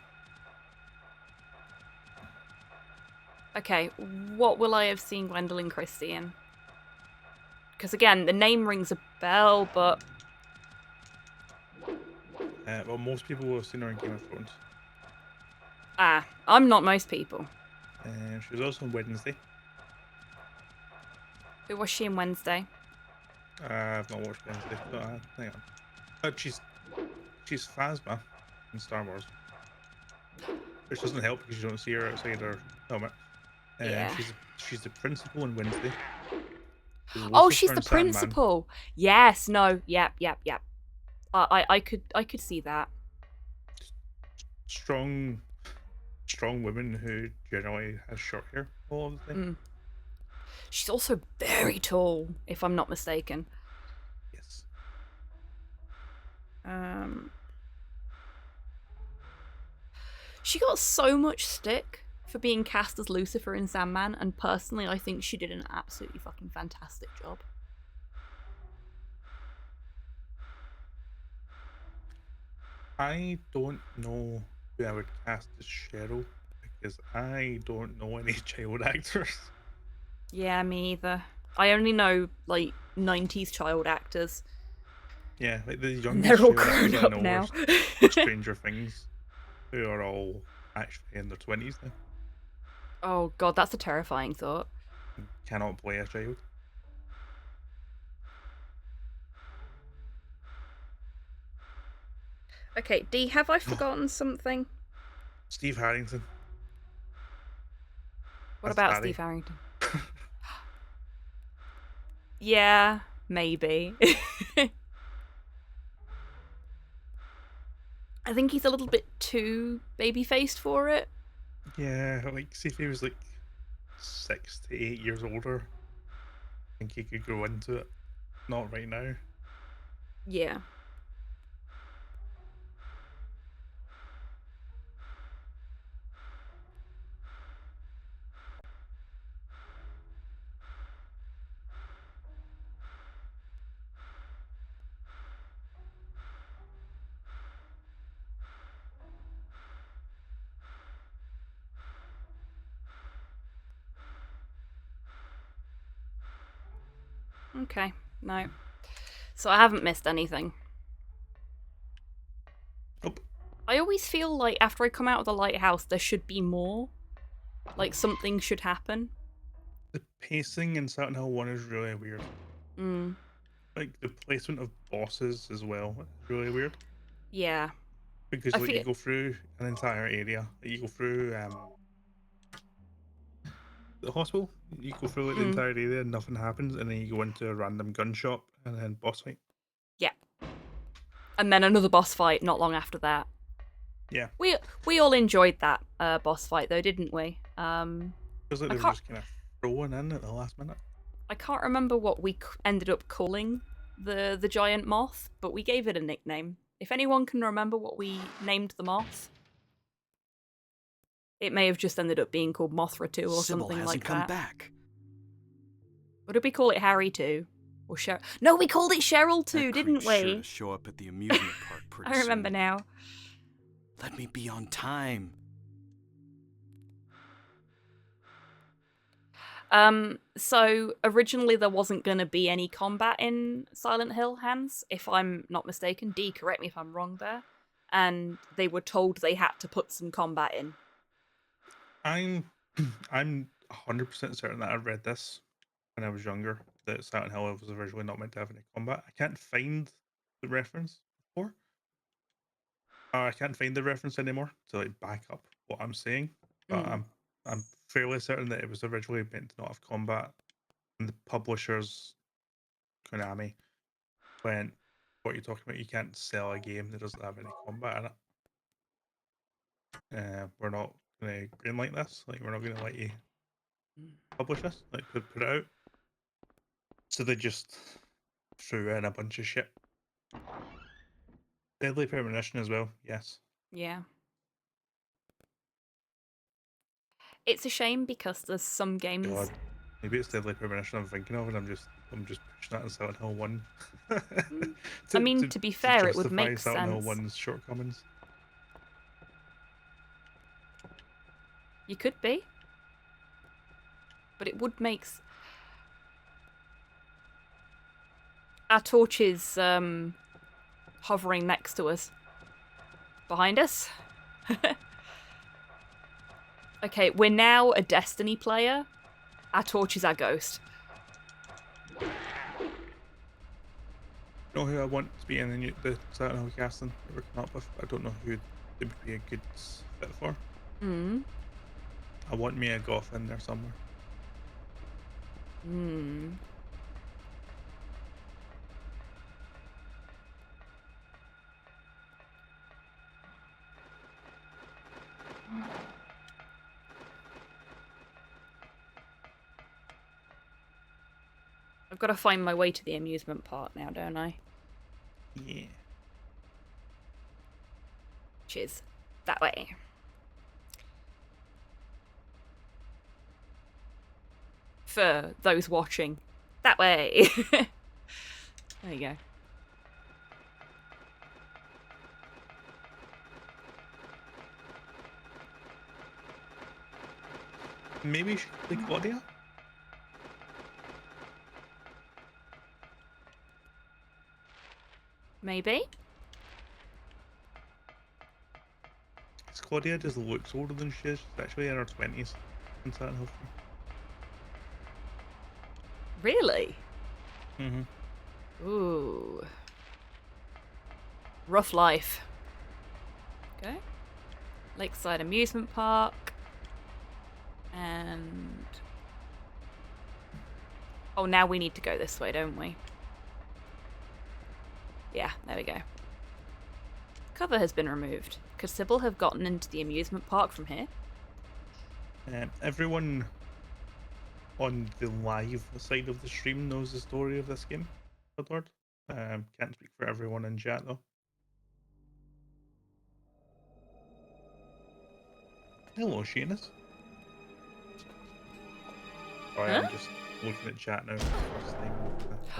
A: Okay, what will I have seen Gwendolyn Christie in? Because again, the name rings a bell, but...
B: Well, most people will have seen her in Game of Thrones.
A: Ah, I'm not most people.
B: She was also in Wednesday.
A: Who was she in Wednesday?
B: I've not watched Wednesday. So, hang on. She's Phasma in Star Wars, which doesn't help because you don't see her outside her helmet.
A: Yeah.
B: She's the principal in Wednesday.
A: Oh, she's the principal. Yes. No. Yep. I could see that.
B: Strong women who generally has short hair all of the time.
A: She's also very tall, if I'm not mistaken.
B: Yes.
A: She got so much stick for being cast as Lucifer in Sandman, and personally, I think she did an absolutely fucking fantastic job.
B: I don't know who I would cast as Cheryl because I don't know any child actors.
A: Yeah, me either. I only know, like, 90s child actors.
B: Yeah, like the youngest
A: They're all
B: child actors
A: grown
B: I
A: up
B: know
A: now.
B: are Stranger Things, who are all actually in their 20s now.
A: Oh god, that's a terrifying thought.
B: And cannot play a child.
A: Okay, Dee, have I forgotten something?
B: Steve Harrington.
A: What
B: That's
A: about
B: Harry.
A: Steve Harrington? Yeah, maybe. I think he's a little bit too baby-faced for it.
B: Yeah, like, see if he was like 6 to 8 years older, I think he could go into it. Not right now.
A: Yeah. Okay, no. So I haven't missed anything.
B: Nope.
A: I always feel like after I come out of the lighthouse, there should be more. Like, something should happen.
B: The pacing in Silent Hill 1 is really weird.
A: Mm,
B: Like, the placement of bosses as well is really weird.
A: yeah.
B: Because,
A: I
B: like,
A: feel...
B: you go through an entire area. You go through the hospital, you go through like the entire area and nothing happens, and then you go into a random gun shop and then boss fight.
A: Yeah. And then another boss fight not long after that.
B: Yeah.
A: We all enjoyed that boss fight though, didn't we?
B: Feels like
A: I
B: they were
A: can't...
B: just kind of throwing in at the last minute.
A: I can't remember what we ended up calling the giant moth, but we gave it a nickname. If anyone can remember what we named the moth, it may have just ended up being called Mothra 2 or
C: Sybil
A: something
C: hasn't
A: like
C: come
A: that.
C: back.
A: Or did we call it Harry 2? Or Cheryl? No, we called it Cheryl 2,
C: That
A: didn't
C: creep's sure
A: we?
C: to show up at the amusement park pretty
A: I remember
C: soon.
A: now.
C: Let me be on time.
A: So originally there wasn't going to be any combat in Silent Hill, Hans, if I'm not mistaken. D, correct me if I'm wrong there. And they were told they had to put some combat in.
B: I'm 100% certain that I read this when I was younger, that Silent Hill was originally not meant to have any combat. I can't find the reference before. I can't find the reference anymore to like back up what I'm saying. But I'm fairly certain that it was originally meant to not have combat, and the publishers, Konami, went, "What are you talking about? You can't sell a game that doesn't have any combat in it. We're not going to greenlight this. Like, we're not going to let you publish this. Like, put it out." So they just threw in a bunch of shit. Deadly Premonition as well. Yes.
A: Yeah. It's a shame because there's some games...
B: God. Maybe it's Deadly Premonition I'm thinking of, and I'm just pushing that in Silent Hill 1.
A: I mean, to be fair, it would make
B: Silent Hill
A: sense.
B: 1's shortcomings.
A: You could be. But it would make... Our torch is hovering next to us. Behind us. Okay, we're now a Destiny player. Our torch is our ghost.
B: You know who I want to be in the Silent Hill casting that we're coming up with? I don't know who they would be a good fit for. I want Mia Goth in there somewhere.
A: I've got to find my way to the amusement park now, don't I?
B: Yeah.
A: Which is that way. For those watching, that way. There you go.
B: Maybe you should play Claudia?
A: Maybe.
B: Because Claudia just looks older than she is. She's actually in her 20s in Silent Hill 3.
A: Really?
B: Mm-hmm.
A: Ooh. Rough life. Okay. Lakeside Amusement Park. And... Oh, now we need to go this way, don't we? Yeah, there we go. Cover has been removed. Could Sybil have gotten into the amusement park from here?
B: Everyone on the live side of the stream knows the story of this game, Lord. Can't speak for everyone in chat though. Hello, Sheenus. Sorry,
A: Huh?
B: I'm just looking at chat now. For the first time.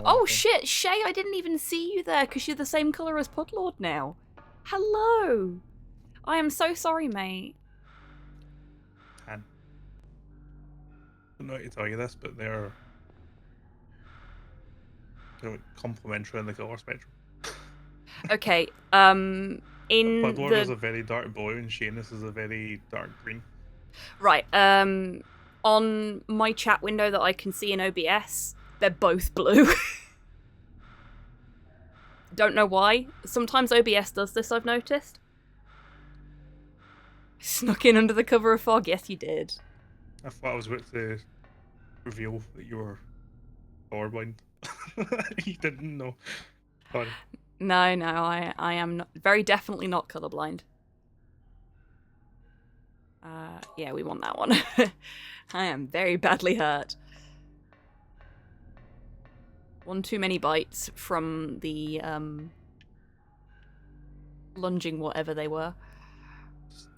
A: Oh shit, Shay, I didn't even see you there because you're the same colour as Pudlord now. Hello! I am so sorry, mate.
B: I don't know how to tell you this, but they're complementary in the colour spectrum.
A: Okay, in
B: Pudlord is
A: the...
B: a very dark blue and Sheenus is a very dark green.
A: Right, on my chat window that I can see in OBS, they're both blue. Don't know why. Sometimes OBS does this, I've noticed. Snuck in under the cover of fog. Yes, you did.
B: I thought I was about to reveal that you were colorblind. You didn't know. Sorry.
A: No, I am not, very definitely not colourblind. Yeah, we want that one. I am very badly hurt. One too many bites from the lunging whatever they were.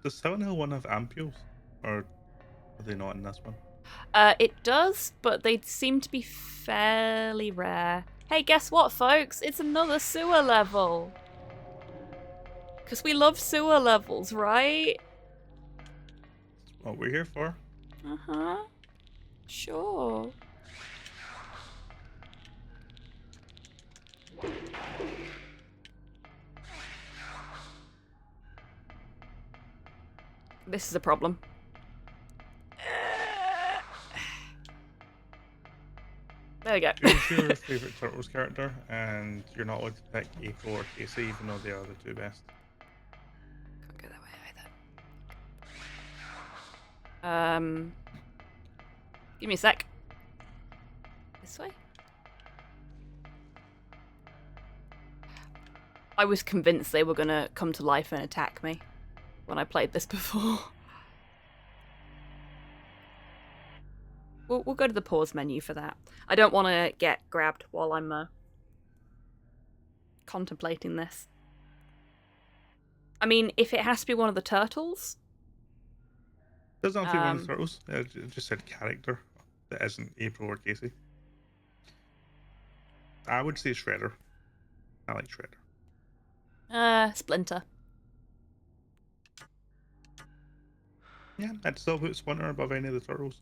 B: Does Silent Hill 1 have ampules? Or are they not in this one?
A: It does, but they seem to be fairly rare. Hey, guess what, folks? It's another sewer level. Because we love sewer levels, right?
B: That's what we're here for.
A: Uh-huh. Sure. This is a problem. There we go.
B: Who's your favourite Turtles character? And you're not allowed to pick April or Casey, even though they are the two best.
A: Can't go that way either. Give me a sec. This way? I was convinced they were gonna come to life and attack me when I played this before. We'll go to the pause menu for that. I don't want to get grabbed while I'm contemplating this. I mean, if it has to be one of the turtles...
B: Doesn't have to be one of the Turtles. It just said character that isn't April or Casey. I would say Shredder. I like Shredder.
A: Splinter.
B: Yeah, I'd still put Splinter above any of the Turtles.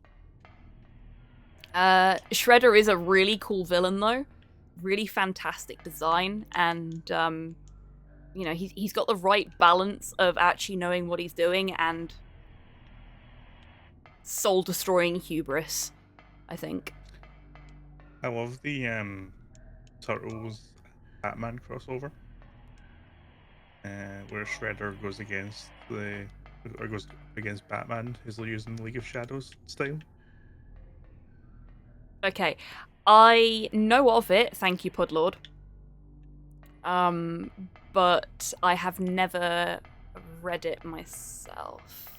A: Shredder is a really cool villain, though. Really fantastic design, and, you know, he's got the right balance of actually knowing what he's doing and soul-destroying hubris, I think.
B: I love the Turtles Batman crossover. Where Shredder goes against Batman, who's using League of Shadows style.
A: Okay, I know of it, thank you, Pudlord. But I have never read it myself.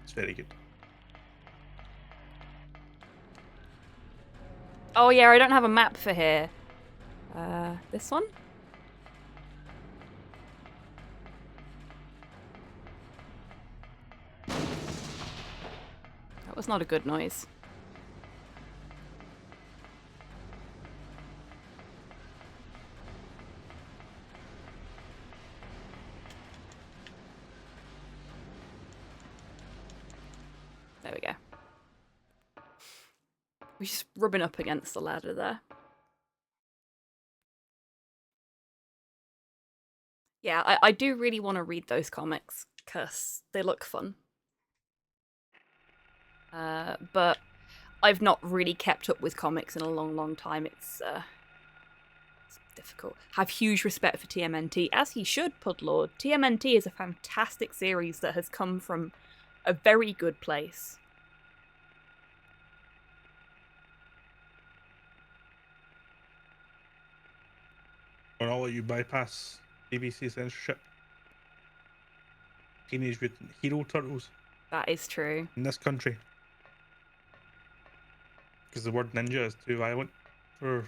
B: It's very good.
A: Oh yeah, I don't have a map for here. This one? That was not a good noise. There we go. We're just rubbing up against the ladder there. Yeah, I do really want to read those comics, because they look fun. But I've not really kept up with comics in a long, long time. It's difficult. Have huge respect for TMNT, as he should, Pudlord. TMNT is a fantastic series that has come from a very good place.
B: Or I'll let you bypass BBC censorship. Teenage Mutant Hero Turtles
A: That is true.
B: in this country. Because the word ninja is too violent for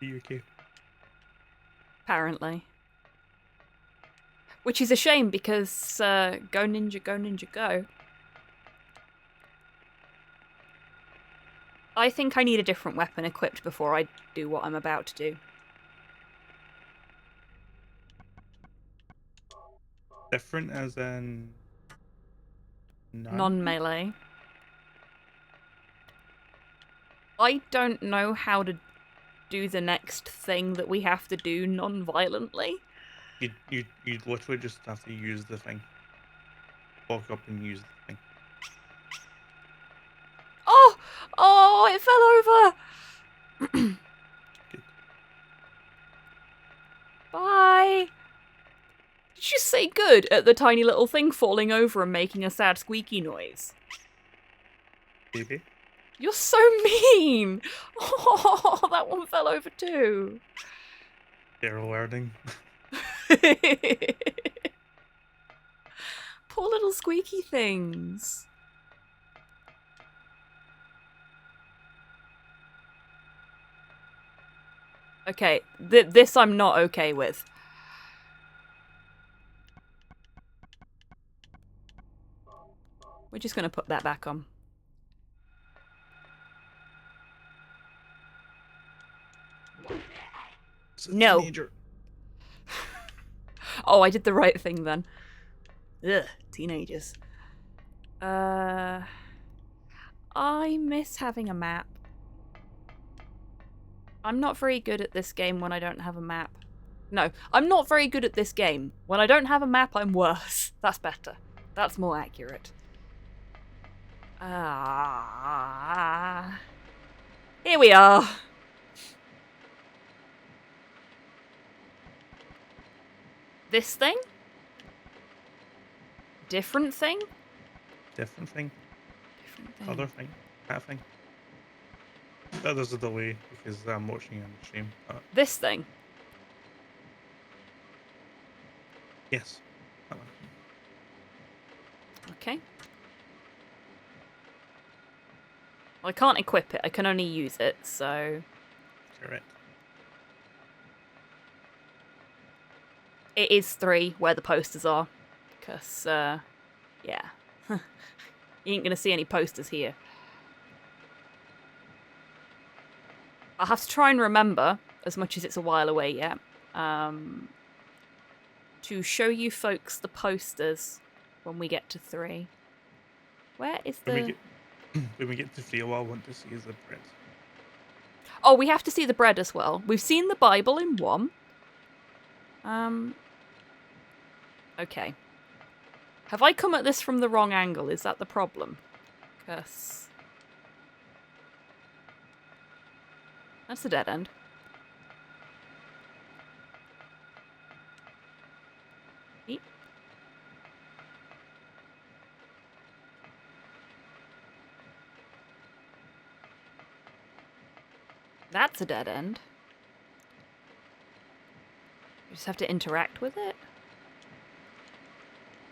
B: the UK.
A: Apparently. Which is a shame because go ninja, go ninja, go. I think I need a different weapon equipped before I do what I'm about to do.
B: Different as in none?
A: Non-melee. I don't know how to do the next thing that we have to do non-violently.
B: You'd literally just have to use the thing. Walk up and use the thing.
A: Oh! Oh, it fell over!
B: Good.
A: Bye! Did you say good at the tiny little thing falling over and making a sad squeaky noise?
B: Maybe.
A: You're so mean! Oh, that one fell over too.
B: They're learning.
A: Poor little squeaky things. Okay, this I'm not okay with. We're just gonna put that back on. No.
B: Teenager.
A: Oh, I did the right thing then. Ugh, teenagers. I miss having a map. I'm not very good at this game when I don't have a map. No, I'm not very good at this game. When I don't have a map, I'm worse. That's better. That's more accurate. Here we are. This thing? Different thing?
B: Different thing.
A: Different thing.
B: Other thing. That thing. But there's a delay because I'm watching you on the stream.
A: This thing?
B: Yes. That one.
A: Okay. Well, I can't equip it, I can only use it, so...
B: Correct.
A: It is 3 where the posters are. Because, yeah. You ain't gonna see any posters here. I'll have to try and remember, as much as it's a while away yet, to show you folks the posters when we get to 3. Where is the...
B: When we get to 3, all I want to see is the bread.
A: Oh, we have to see the bread as well. We've seen the Bible in 1. Okay. Have I come at this from the wrong angle? Is that the problem? 'Cause... That's a dead end. Eep. That's a dead end. You just have to interact with it?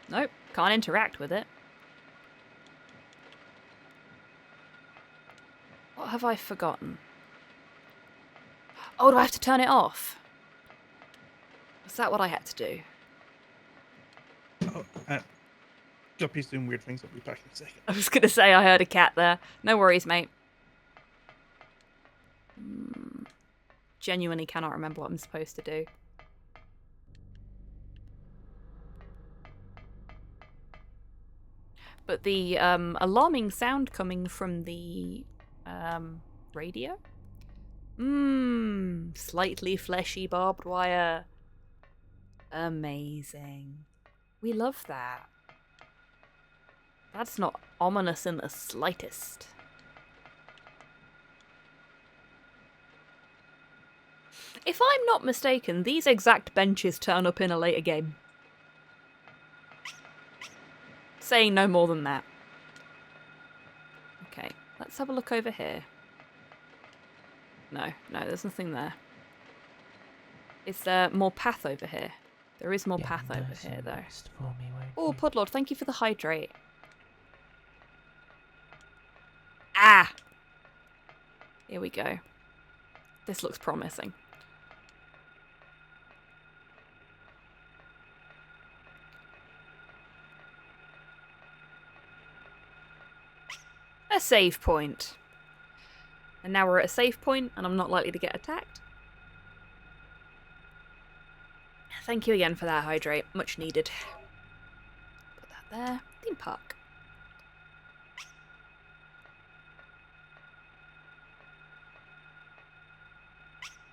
A: Nope, can't interact with it. What have I forgotten? Oh, do I have to turn it off? Is that what I had to do?
B: Oh, Guppy's doing weird things. I'll be back in a second.
A: I was gonna say I heard a cat there. No worries, mate. Genuinely cannot remember what I'm supposed to do. But the alarming sound coming from the radio? Slightly fleshy barbed wire. Amazing. We love that. That's not ominous in the slightest. If I'm not mistaken, these exact benches turn up in a later game. Saying no more than that. Okay, let's have a look over here. No, there's nothing there. Is there more path over here? There is more path over here, though. Oh, Pudlord, thank you for the hydrate. Ah! Here we go. This looks promising. A save point. And now we're at a save point, and I'm not likely to get attacked. Thank you again for that hydrate. Much needed. Put that there. Theme park.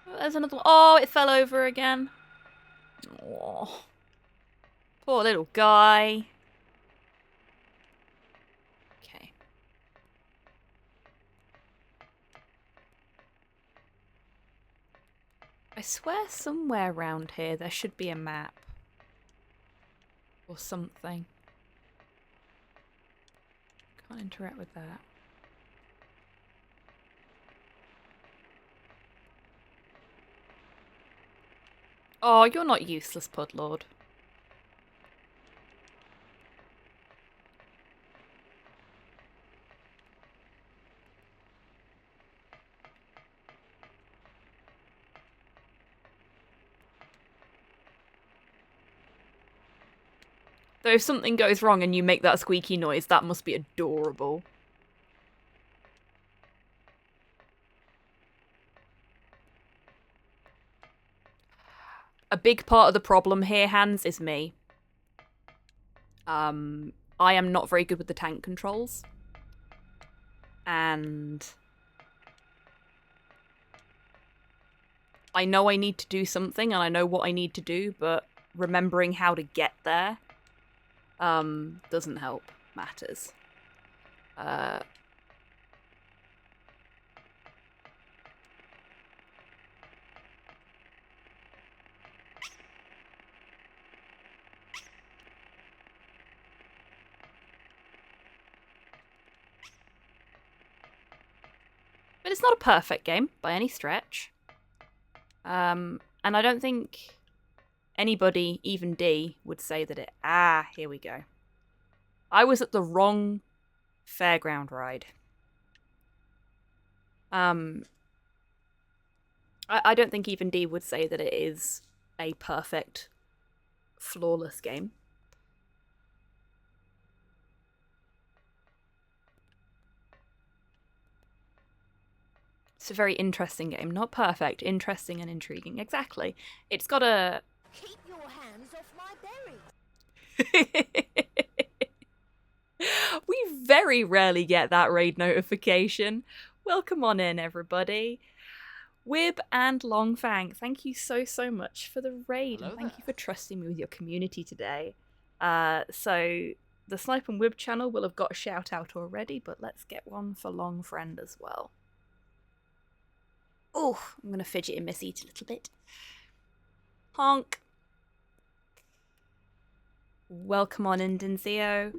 A: Oh, there's another one. Oh, it fell over again. Oh. Poor little guy. Okay. I swear somewhere around here there should be a map. Or something. Can't interact with that. Oh, you're not useless, Pudlord. Though if something goes wrong and you make that squeaky noise, that must be adorable. A big part of the problem here, Hans, is me. I am not very good with the tank controls. And I know I need to do something and I know what I need to do, but remembering how to get there doesn't help matters. But it's not a perfect game by any stretch. And I don't think anybody, even D, would say that it... Ah, here we go. I was at the wrong fairground ride. I don't think even D would say that it is a perfect, flawless game. It's a very interesting game. Not perfect, interesting and intriguing. Exactly. It's got a...
I: Keep your hands off my berries.
A: We very rarely get that raid notification. Welcome on in, everybody. Wib and Longfang, thank you so much for the raid.
G: Hello
A: And thank
G: there.
A: you for trusting me with your community today. So the Snipe and Wib channel will have got a shout out already, but let's get one for Long Friend as well. Oh, I'm going to fidget in my seat a little bit. Honk. Welcome on in, Dinzio.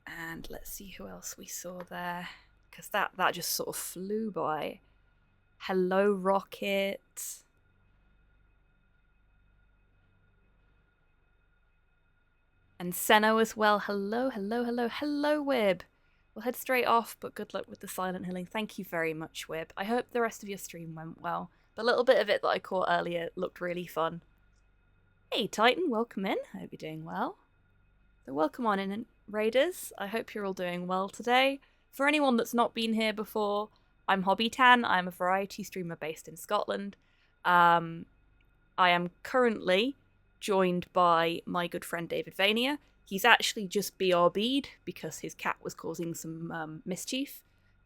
A: And let's see who else we saw there. Because that just sort of flew by. Hello, Rocket. And Seno as well. Hello, Wib. We'll head straight off, but good luck with the silent healing. Thank you very much, Wib. I hope the rest of your stream went well. The little bit of it that I caught earlier looked really fun. Hey, Titan, welcome in. Hope you're doing well. So welcome on in, Raiders. I hope you're all doing well today. For anyone that's not been here before, I'm HobbyTan. I'm a variety streamer based in Scotland. I am currently joined by my good friend DavidVania. He's actually just BRB'd because his cat was causing some mischief.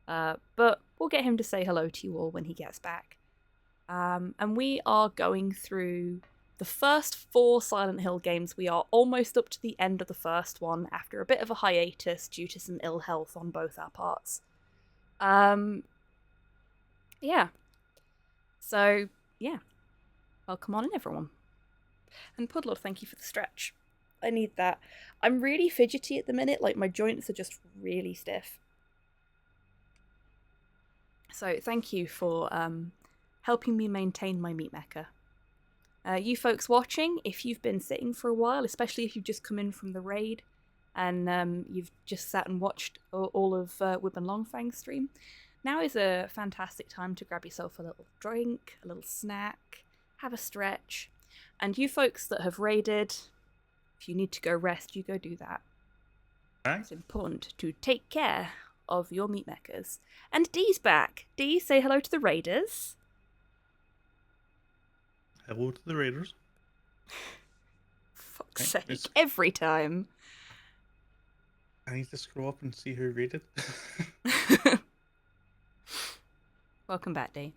A: But we'll get him to say hello to you all when he gets back. And we are going through the first 4 Silent Hill games. We are almost up to the end of the first one after a bit of a hiatus due to some ill health on both our parts. Yeah. So, yeah. Welcome on in, everyone. And Pudlord, thank you for the stretch. I need that. I'm really fidgety at the minute, like my joints are just really stiff. So thank you for helping me maintain my meat mecha. You folks watching, if you've been sitting for a while, especially if you've just come in from the raid and you've just sat and watched all of Wib and Longfang's stream, now is a fantastic time to grab yourself a little drink, a little snack, have a stretch. And you folks that have raided, if you need to go rest, you go do that. It's important to take care of your meat mechas. And Dee's back. Dee, say hello to the raiders.
B: Hello to the Raiders.
A: Fuck's sake, every time.
B: I need to scroll up and see who raided.
A: Welcome back, Dee.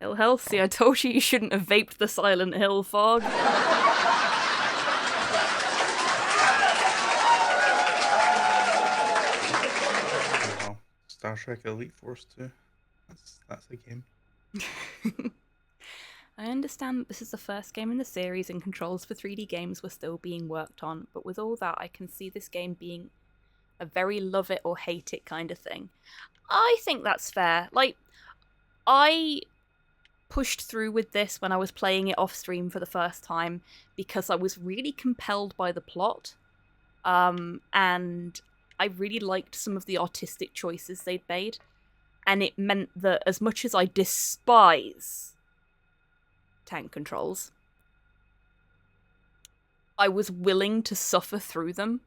A: Ill Health, see, I told you shouldn't have vaped the Silent Hill fog.
B: Wow. Star Trek Elite Force 2. That's a game.
A: I understand that this is the first game in the series and controls for 3D games were still being worked on, but with all that, I can see this game being a very love it or hate it kind of thing. I think that's fair. Like, I pushed through with this when I was playing it off stream for the first time because I was really compelled by the plot, and I really liked some of the artistic choices they'd made, and it meant that as much as I despise tank controls, I was willing to suffer through them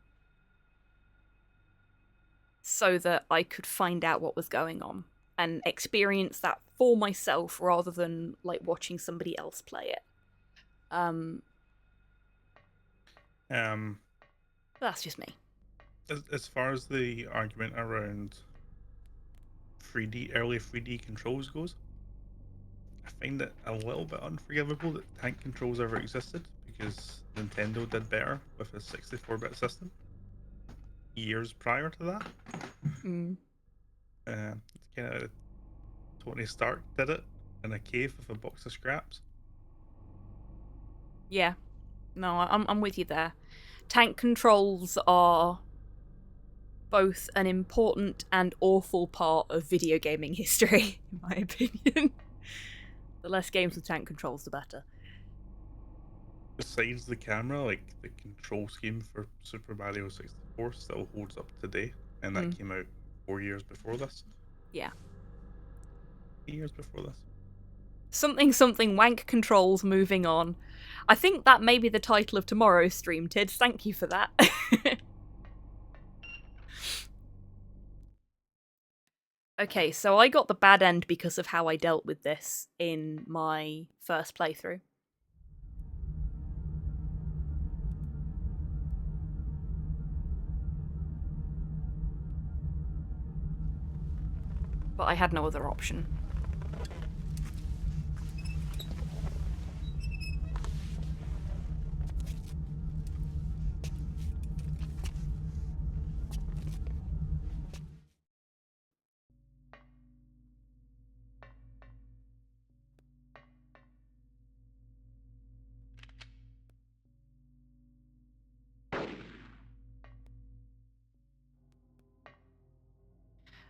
A: so that I could find out what was going on and experience that for myself rather than like watching somebody else play it. That's just me.
B: As far as the argument around early 3D controls goes, I find it a little bit unforgivable that tank controls ever existed because Nintendo did better with a 64-bit system years prior to that. Kind of Tony Stark did it in a cave with a box of scraps.
A: Yeah, no, I'm with you there. Tank controls are both an important and awful part of video gaming history, in my opinion. The less games with tank controls, the better.
B: Besides the camera, like the control scheme for Super Mario 64 still holds up today, and that came out 4 years before this.
A: Yeah.
B: 8 years before this.
A: Something wank controls, moving on. I think that may be the title of tomorrow's stream, Tids. Thank you for that. Okay, so I got the bad end because of how I dealt with this in my first playthrough. But I had no other option.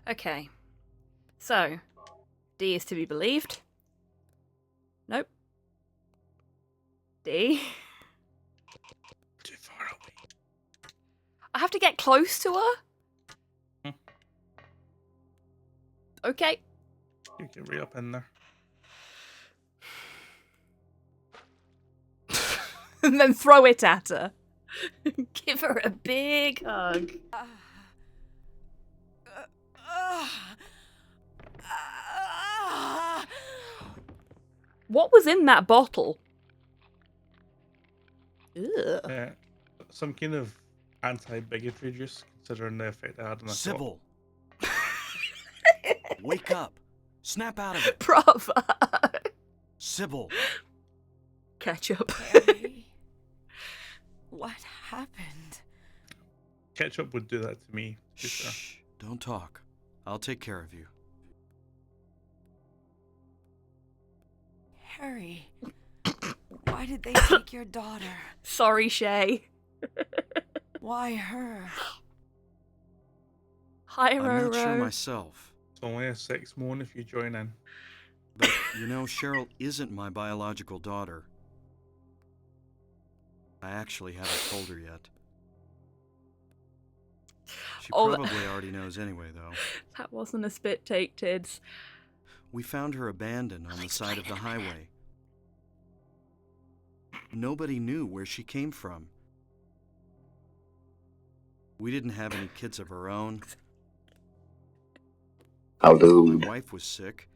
A: Okay. So, D is to be believed. Nope. D.
B: Too far away.
A: I have to get close to her? Okay.
B: You get right up in there.
A: And then throw it at her. Give her a big hug. What was in that bottle? Ugh.
B: Some kind of anti-bigotry juice, considering the effect it had on the
C: Sybil! Wake up! Snap out of it!
A: Bravo!
C: Sybil!
A: Ketchup.
H: Harry, what happened?
B: Ketchup would do that to me.
C: Shh! Don't talk. I'll take care of you.
H: Harry, why did they take your daughter?
A: Sorry, Shay.
H: Why her?
A: Hi,
C: I'm
A: Roro.
C: not sure myself.
B: It's only a 6 moan if you join in.
C: But, you know, Cheryl isn't my biological daughter. I actually haven't told her yet. She
A: Oh,
C: probably already knows anyway, though.
A: that wasn't a spit take, Tids.
C: We found her abandoned on the side of the highway. Nobody knew where she came from. We didn't have any kids of our own. My wife was sick.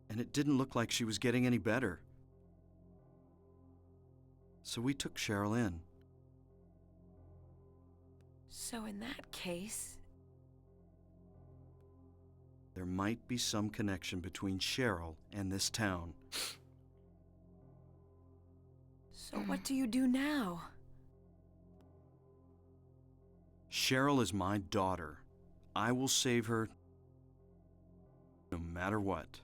C: And it didn't look like she was getting any better. So we took Cheryl in.
H: So in that case...
C: There might be some connection between Cheryl and this town.
H: So what do you do now?
C: Cheryl is my daughter. I will save her no matter what.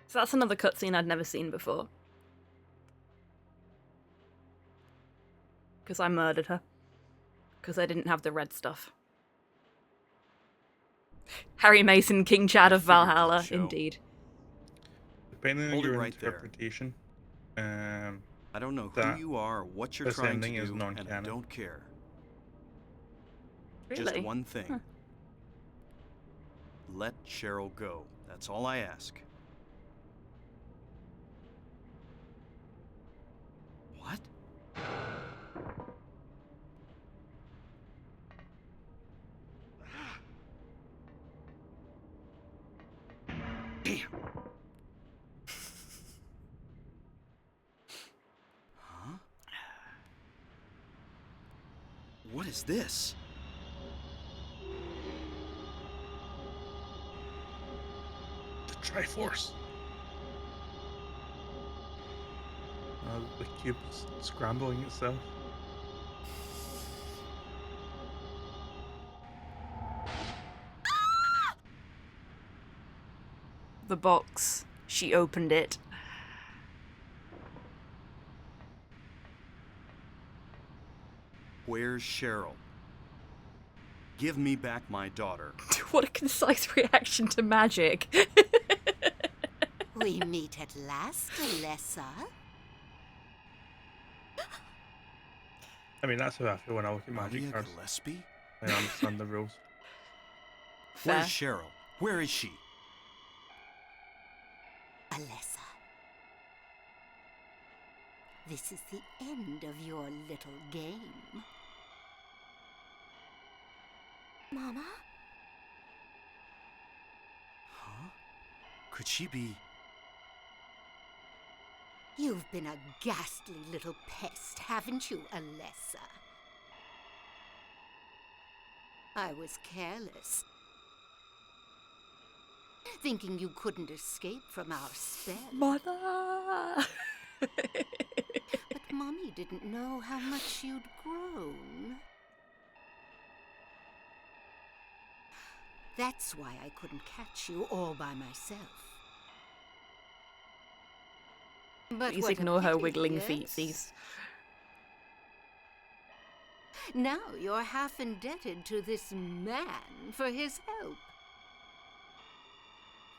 A: So that's another cutscene I'd never seen before. Because I murdered her. Because I didn't have the red stuff. Harry Mason, King Chad of Valhalla, indeed.
B: Depending on
C: Hold it
B: your
C: right there.
B: interpretation,
C: I don't know who
B: that
C: you are or what you're
B: this
C: trying to
B: ending is
C: do, and I
B: non-canon.
C: don't care.
A: Really?
C: Just one thing.
A: Huh.
C: Let Cheryl go. That's all I ask. What? Damn. Huh? What is this?
B: The Triforce. The cube is scrambling itself.
A: The box. She opened it.
C: Where's Cheryl? Give me back my daughter.
A: What a concise reaction to magic.
I: We meet at last, Alessa.
B: I mean, that's how I feel when I look at magic
C: Maria
B: cards.
C: Gillespie?
B: I understand the rules.
A: Fair.
C: Where's Cheryl? Where is she?
I: Alessa. This is the end of your little game.
H: Mama?
C: Huh? Could she be...
I: You've been a ghastly little pest, haven't you, Alessa? I was careless. Thinking you couldn't escape from our spell.
A: Mother!
I: But Mommy didn't know how much you'd grown. That's why I couldn't catch you all by myself. But
A: Please
I: what a
A: ignore her
I: pity,
A: wiggling
I: yes?
A: feetsies.
I: Now you're half indebted to this man for his help.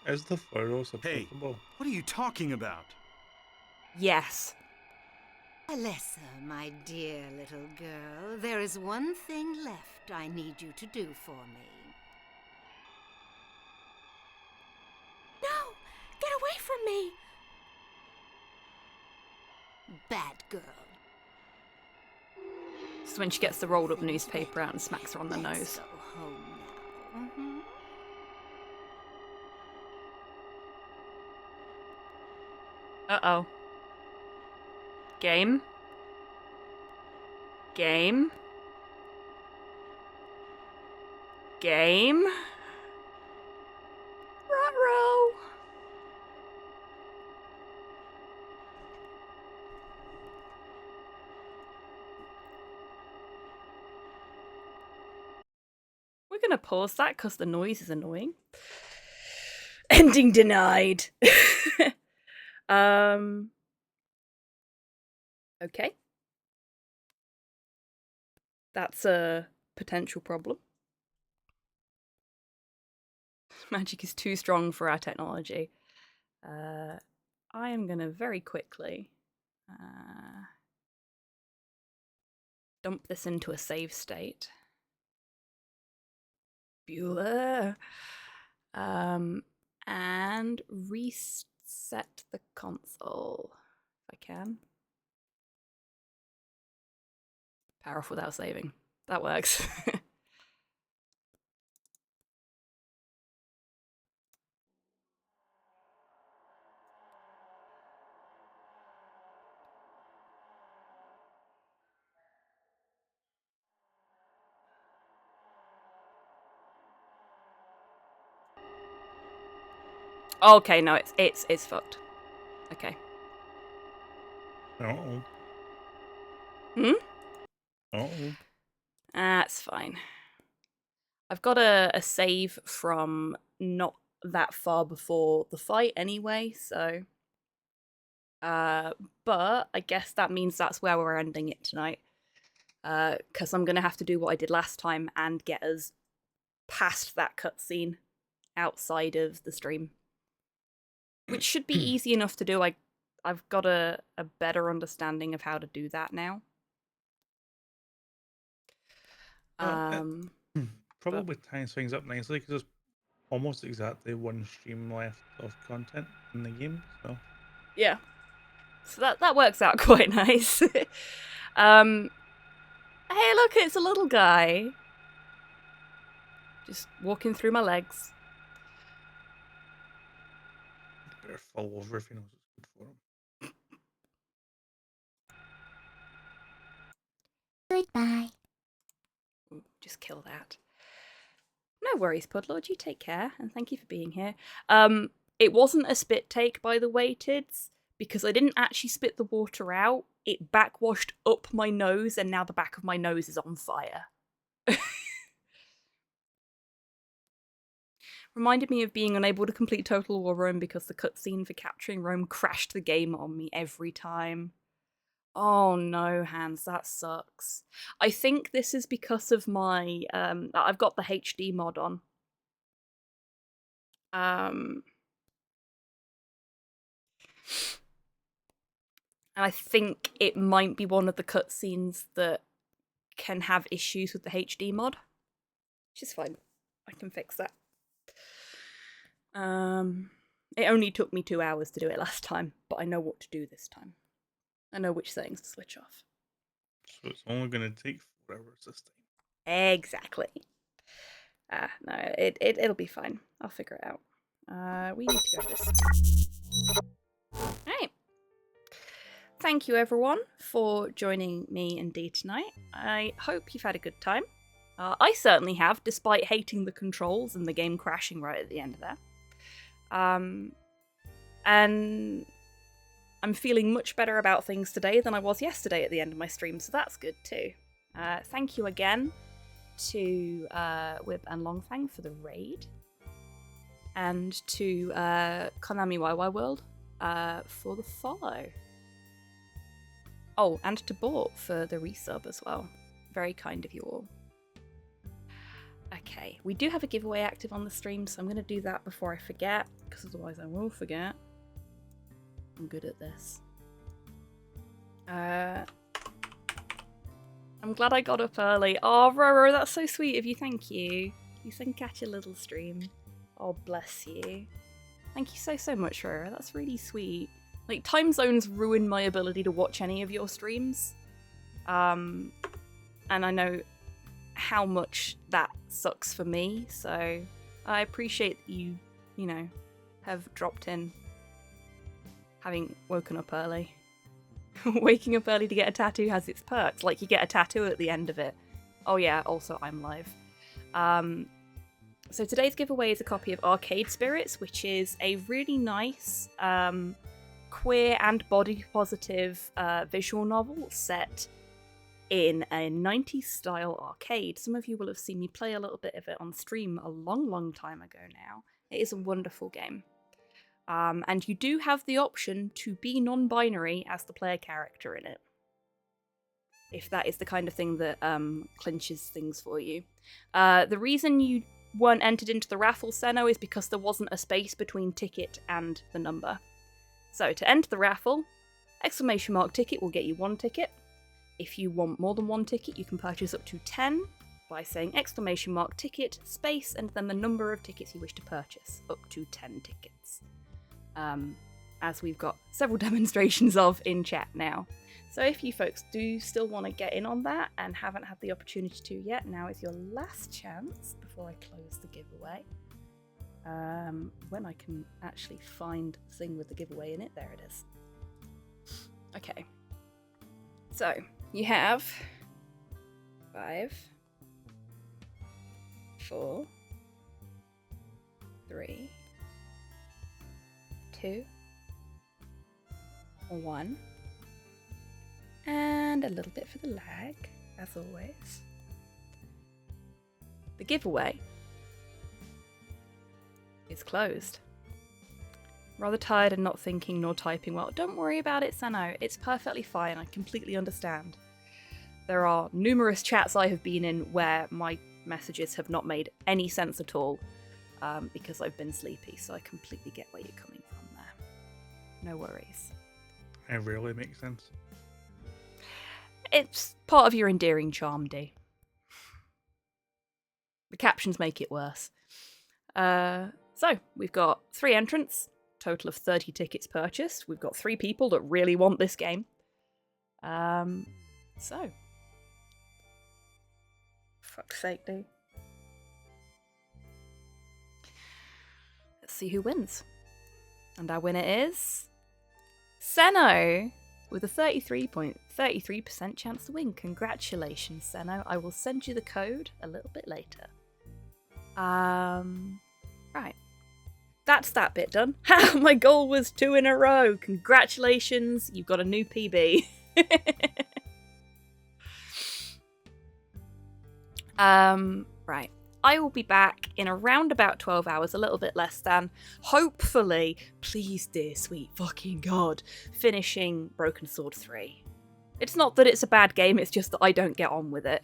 B: Is the Pharos
C: Hey,
B: applicable?
C: what are you talking about?
A: Yes.
I: Alessa, my dear little girl, there is one thing left I need you to do for me.
H: No! Get away from me!
I: Bad girl.
A: This is when she gets the rolled up newspaper out and smacks her on the
I: Let's
A: nose.
I: go home now. Mhm.
A: Uh-oh. Game? Game? Game? Ruh-roh! We're gonna pause that because the noise is annoying. Ending denied. Okay. That's a potential problem. Magic is too strong for our technology. I am going to very quickly dump this into a save state. Bueller. And reset the console if I can. Power off without saving. That works. Okay, no, it's fucked. Okay.
B: Uh-oh.
A: Hmm?
B: Uh-oh.
A: That's fine. I've got a save from not that far before the fight anyway, so... but I guess that means that's where we're ending it tonight. Because I'm going to have to do what I did last time and get us past that cutscene outside of the stream. Which should be easy enough to do. I've got a better understanding of how to do that now.
B: Probably ties things up nicely because there's almost exactly one stream left of content in the game, so...
A: Yeah. So that works out quite nice. Hey, look, it's a little guy. Just walking through my legs.
B: Better fall over if he knows it's good for him.
A: Goodbye. Just kill that. No worries, Pudlord. You take care, and thank you for being here. It wasn't a spit take, by the way, Tids, because I didn't actually spit the water out. It backwashed up my nose, and now the back of my nose is on fire. Reminded me of being unable to complete Total War Rome because the cutscene for capturing Rome crashed the game on me every time. Oh no, Hans, that sucks. I think this is because of my, I've got the HD mod on. And I think it might be one of the cutscenes that can have issues with the HD mod. Which is fine. I can fix that. It only took me 2 hours to do it last time, but I know what to do this time. I know which settings to switch off.
B: So it's only going to take 4 hours this time.
A: Exactly. No, it'll be fine. I'll figure it out. We need to go to this. Right. Thank you everyone for joining me and Dee tonight. I hope you've had a good time. I certainly have, despite hating the controls and the game crashing right at the end of there. And I'm feeling much better about things today than I was yesterday at the end of my stream, so that's good too. Thank you again to Wib and Longfang for the raid, and to Konami YY World for the follow. Oh, and to Bort for the resub as well. Very kind of you all. Okay, we do have a giveaway active on the stream, so I'm going to do that before I forget, because otherwise I will forget. I'm good at this. I'm glad I got up early. Oh, Roro, that's so sweet of you. Thank you. You can catch a little stream. Oh, bless you. Thank you so much, Roro. That's really sweet. Like, time zones ruin my ability to watch any of your streams. And I know how much that sucks for me, so I appreciate that you know, have dropped in, having woken up early. Waking up early to get a tattoo has its perks, like you get a tattoo at the end of it. Oh yeah, also I'm live. So today's giveaway is a copy of Arcade Spirits, which is a really nice queer and body positive visual novel set in a 90s style arcade. Some of you will have seen me play a little bit of it on stream a long time ago now. It is a wonderful game. And you do have the option to be non-binary as the player character in it. if that is the kind of thing that clinches things for you. The reason you weren't entered into the raffle, Seno, is because there wasn't a space between ticket and the number. So to enter the raffle, exclamation mark ticket will get you 1 ticket. If you want more than 1 ticket, you can purchase up to 10 by saying exclamation mark ticket, space, and then the number of tickets you wish to purchase, up to 10 tickets. As we've got several demonstrations of in chat now. So if you folks do still want to get in on that and haven't had the opportunity to yet, now is your last chance before I close the giveaway. When I can actually find the thing with the giveaway in it, there it is. Okay. So, you have 5, 4, 3, 2, 1, and a little bit for the lag, as always. The giveaway is closed. Rather tired and not thinking nor typing well. Don't worry about it, Sano. It's perfectly fine. I completely understand. There are numerous chats I have been in where my messages have not made any sense at all because I've been sleepy, so I completely get where you're coming from there. No worries.
B: It really makes sense.
A: It's part of your endearing charm, D. The captions make it worse. So, we've got 3 entrants, total of 30 tickets purchased. We've got 3 people that really want this game. So. Fuck's sake, D. Let's see who wins. And our winner is... Seno! With a 33% chance to win. Congratulations, Seno. I will send you the code a little bit later. Right. That's that bit done. Ha! My goal was 2 in a row. Congratulations, you've got a new PB. Right. I will be back in around about 12 hours, a little bit less than. Hopefully, please dear sweet fucking god, finishing Broken Sword 3. It's not that it's a bad game, it's just that I don't get on with it.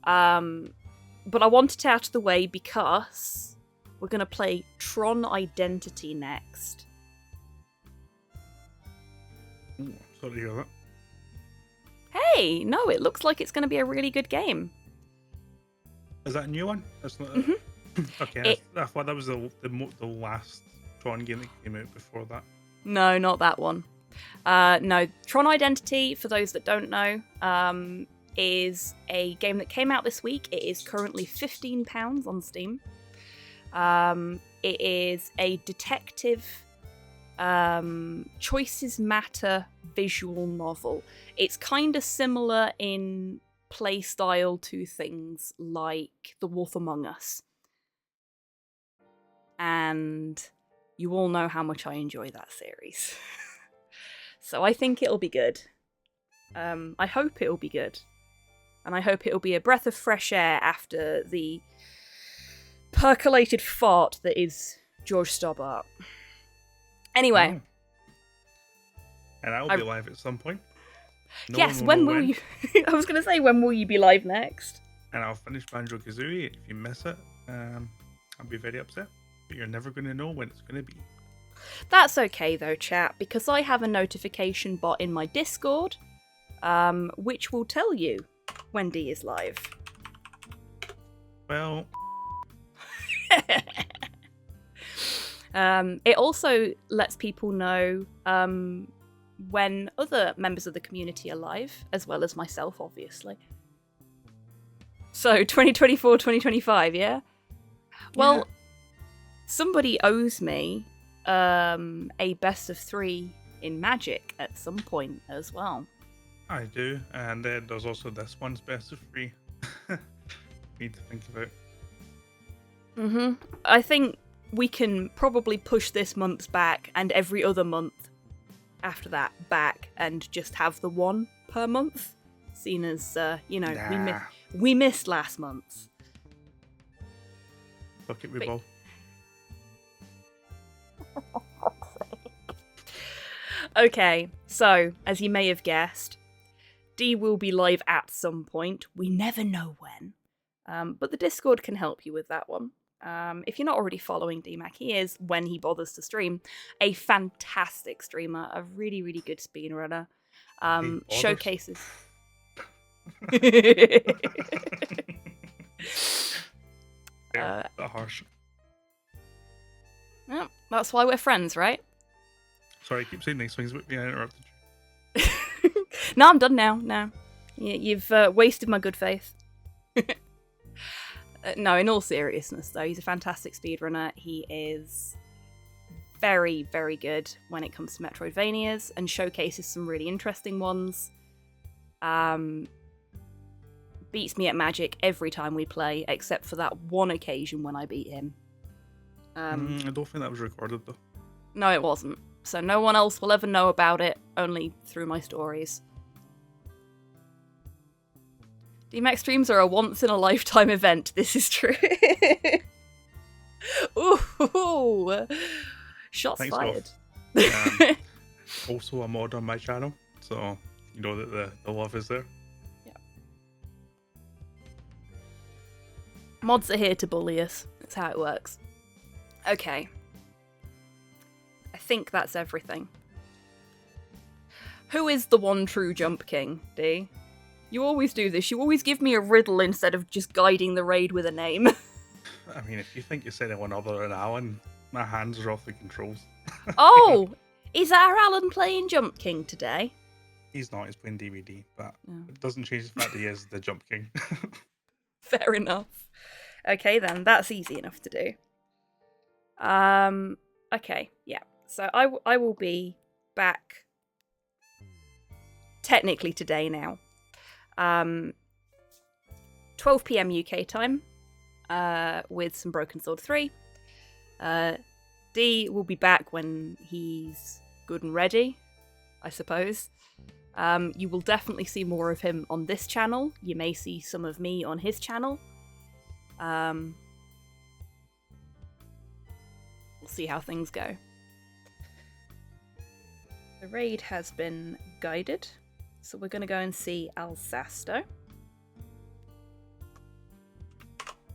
A: But I want it out of the way because we're going to play Tron Identity next.
B: Ooh, sorry to hear that.
A: Hey, no, it looks like it's going to be a really good game.
B: Is that a new one? That's not. Okay, I thought that was the last Tron game that came out before that.
A: No, not that one. No, Tron Identity, for those that don't know, is a game that came out this week. It is currently £15 on Steam. It is a detective choices matter visual novel. It's kind of similar in playstyle to things like The Wolf Among Us. And you all know how much I enjoy that series. So I think it'll be good. I hope it'll be good. And I hope it'll be a breath of fresh air after the percolated fart that is George Stobbart. Anyway.
B: And I will be live at some point. No
A: yes, when will you... I was going to say, when will you be live next?
B: And I'll finish Banjo-Kazooie. If you miss it, I'll be very upset. But you're never going to know when it's going to be.
A: That's okay though, chat, because I have a notification bot in my Discord, which will tell you when D is live.
B: Well...
A: It also lets people know when other members of the community are live, as well as myself, obviously. So, 2024, 2025, yeah? Well, yeah. Somebody owes me a best of 3 in Magic at some point as well.
B: I do, and then there's also this one's best of 3. Need to think about.
A: I think we can probably push this month's back and every other month after that back and just have the one per month, seeing as, we missed last month.
B: Fuck it, we both.
A: Okay, so, as you may have guessed, D will be live at some point. We never know when. But the Discord can help you with that one. If you're not already following DMAC, he is, when he bothers to stream, a fantastic streamer, a really, really good speedrunner. Showcases.
B: Harsh.
A: Well, that's why we're friends, right?
B: Sorry, I keep saying nice things, but I interrupted you.
A: No, I'm done now. No, you've wasted my good faith. No, in all seriousness, though, he's a fantastic speedrunner. He is very, very good when it comes to Metroidvanias and showcases some really interesting ones. Beats me at Magic every time we play, except for that one occasion when I beat him.
B: I don't think that was recorded, though.
A: No, it wasn't. So no one else will ever know about it, only through my stories. DMAX streams are a once-in-a-lifetime event. This is true. Ooh, shots
B: Thanks,
A: fired.
B: Also a mod on my channel, so you know that the love is there.
A: Yeah. Mods are here to bully us. That's how it works. Okay. I think that's everything. Who is the one true Jump King, D? You always do this. You always give me a riddle instead of just guiding the raid with a name.
B: I mean, if you think you're saying anyone other than Alan, my hands are off the controls.
A: Oh! Is our Alan playing Jump King today?
B: He's not, he's playing DVD, but
A: Oh.
B: it doesn't change the fact that he is the Jump King.
A: Fair enough. Okay then, that's easy enough to do. Okay, yeah. So I will be back technically today now. 12 PM UK time with some Broken Sword 3. D will be back when he's good and ready, I suppose. You will definitely see more of him on this channel. You may see some of me on his channel. We'll see how things go. The raid has been guided, so we're going to go and see Alsasto.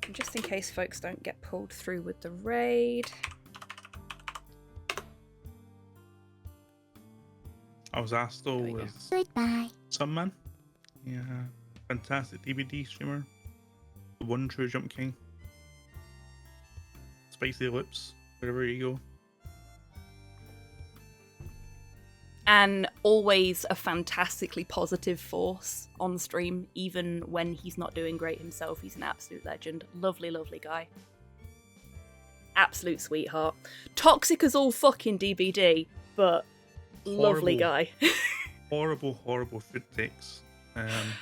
A: And just in case folks don't get pulled through with the raid.
B: Alsasto is Sunman. Yeah, fantastic DVD streamer. The one true Jump King. Spicy lips, wherever you go.
A: And always a fantastically positive force on stream, even when he's not doing great himself. He's an absolute legend. Lovely, lovely guy. Absolute sweetheart. Toxic as all fucking DBD, but lovely guy.
B: horrible food takes.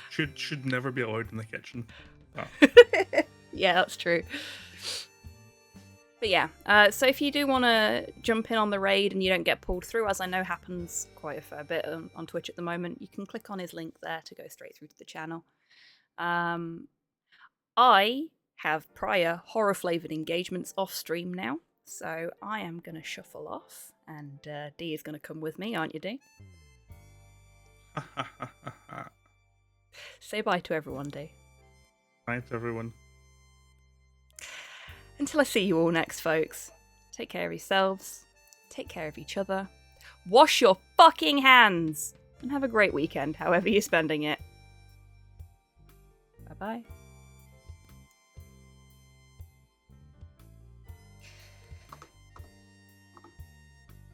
B: Should never be allowed in the kitchen. But...
A: Yeah, that's true. But yeah, so if you do want to jump in on the raid and you don't get pulled through, as I know happens quite a fair bit on Twitch at the moment, you can click on his link there to go straight through to the channel. I have prior horror-flavoured engagements off stream now, so I am going to shuffle off, and D is going to come with me, aren't you, D? Say bye to everyone, D.
B: Bye to everyone.
A: Until I see you all next, folks, take care of yourselves, take care of each other, wash your fucking hands, and have a great weekend, however you're spending it. Bye-bye.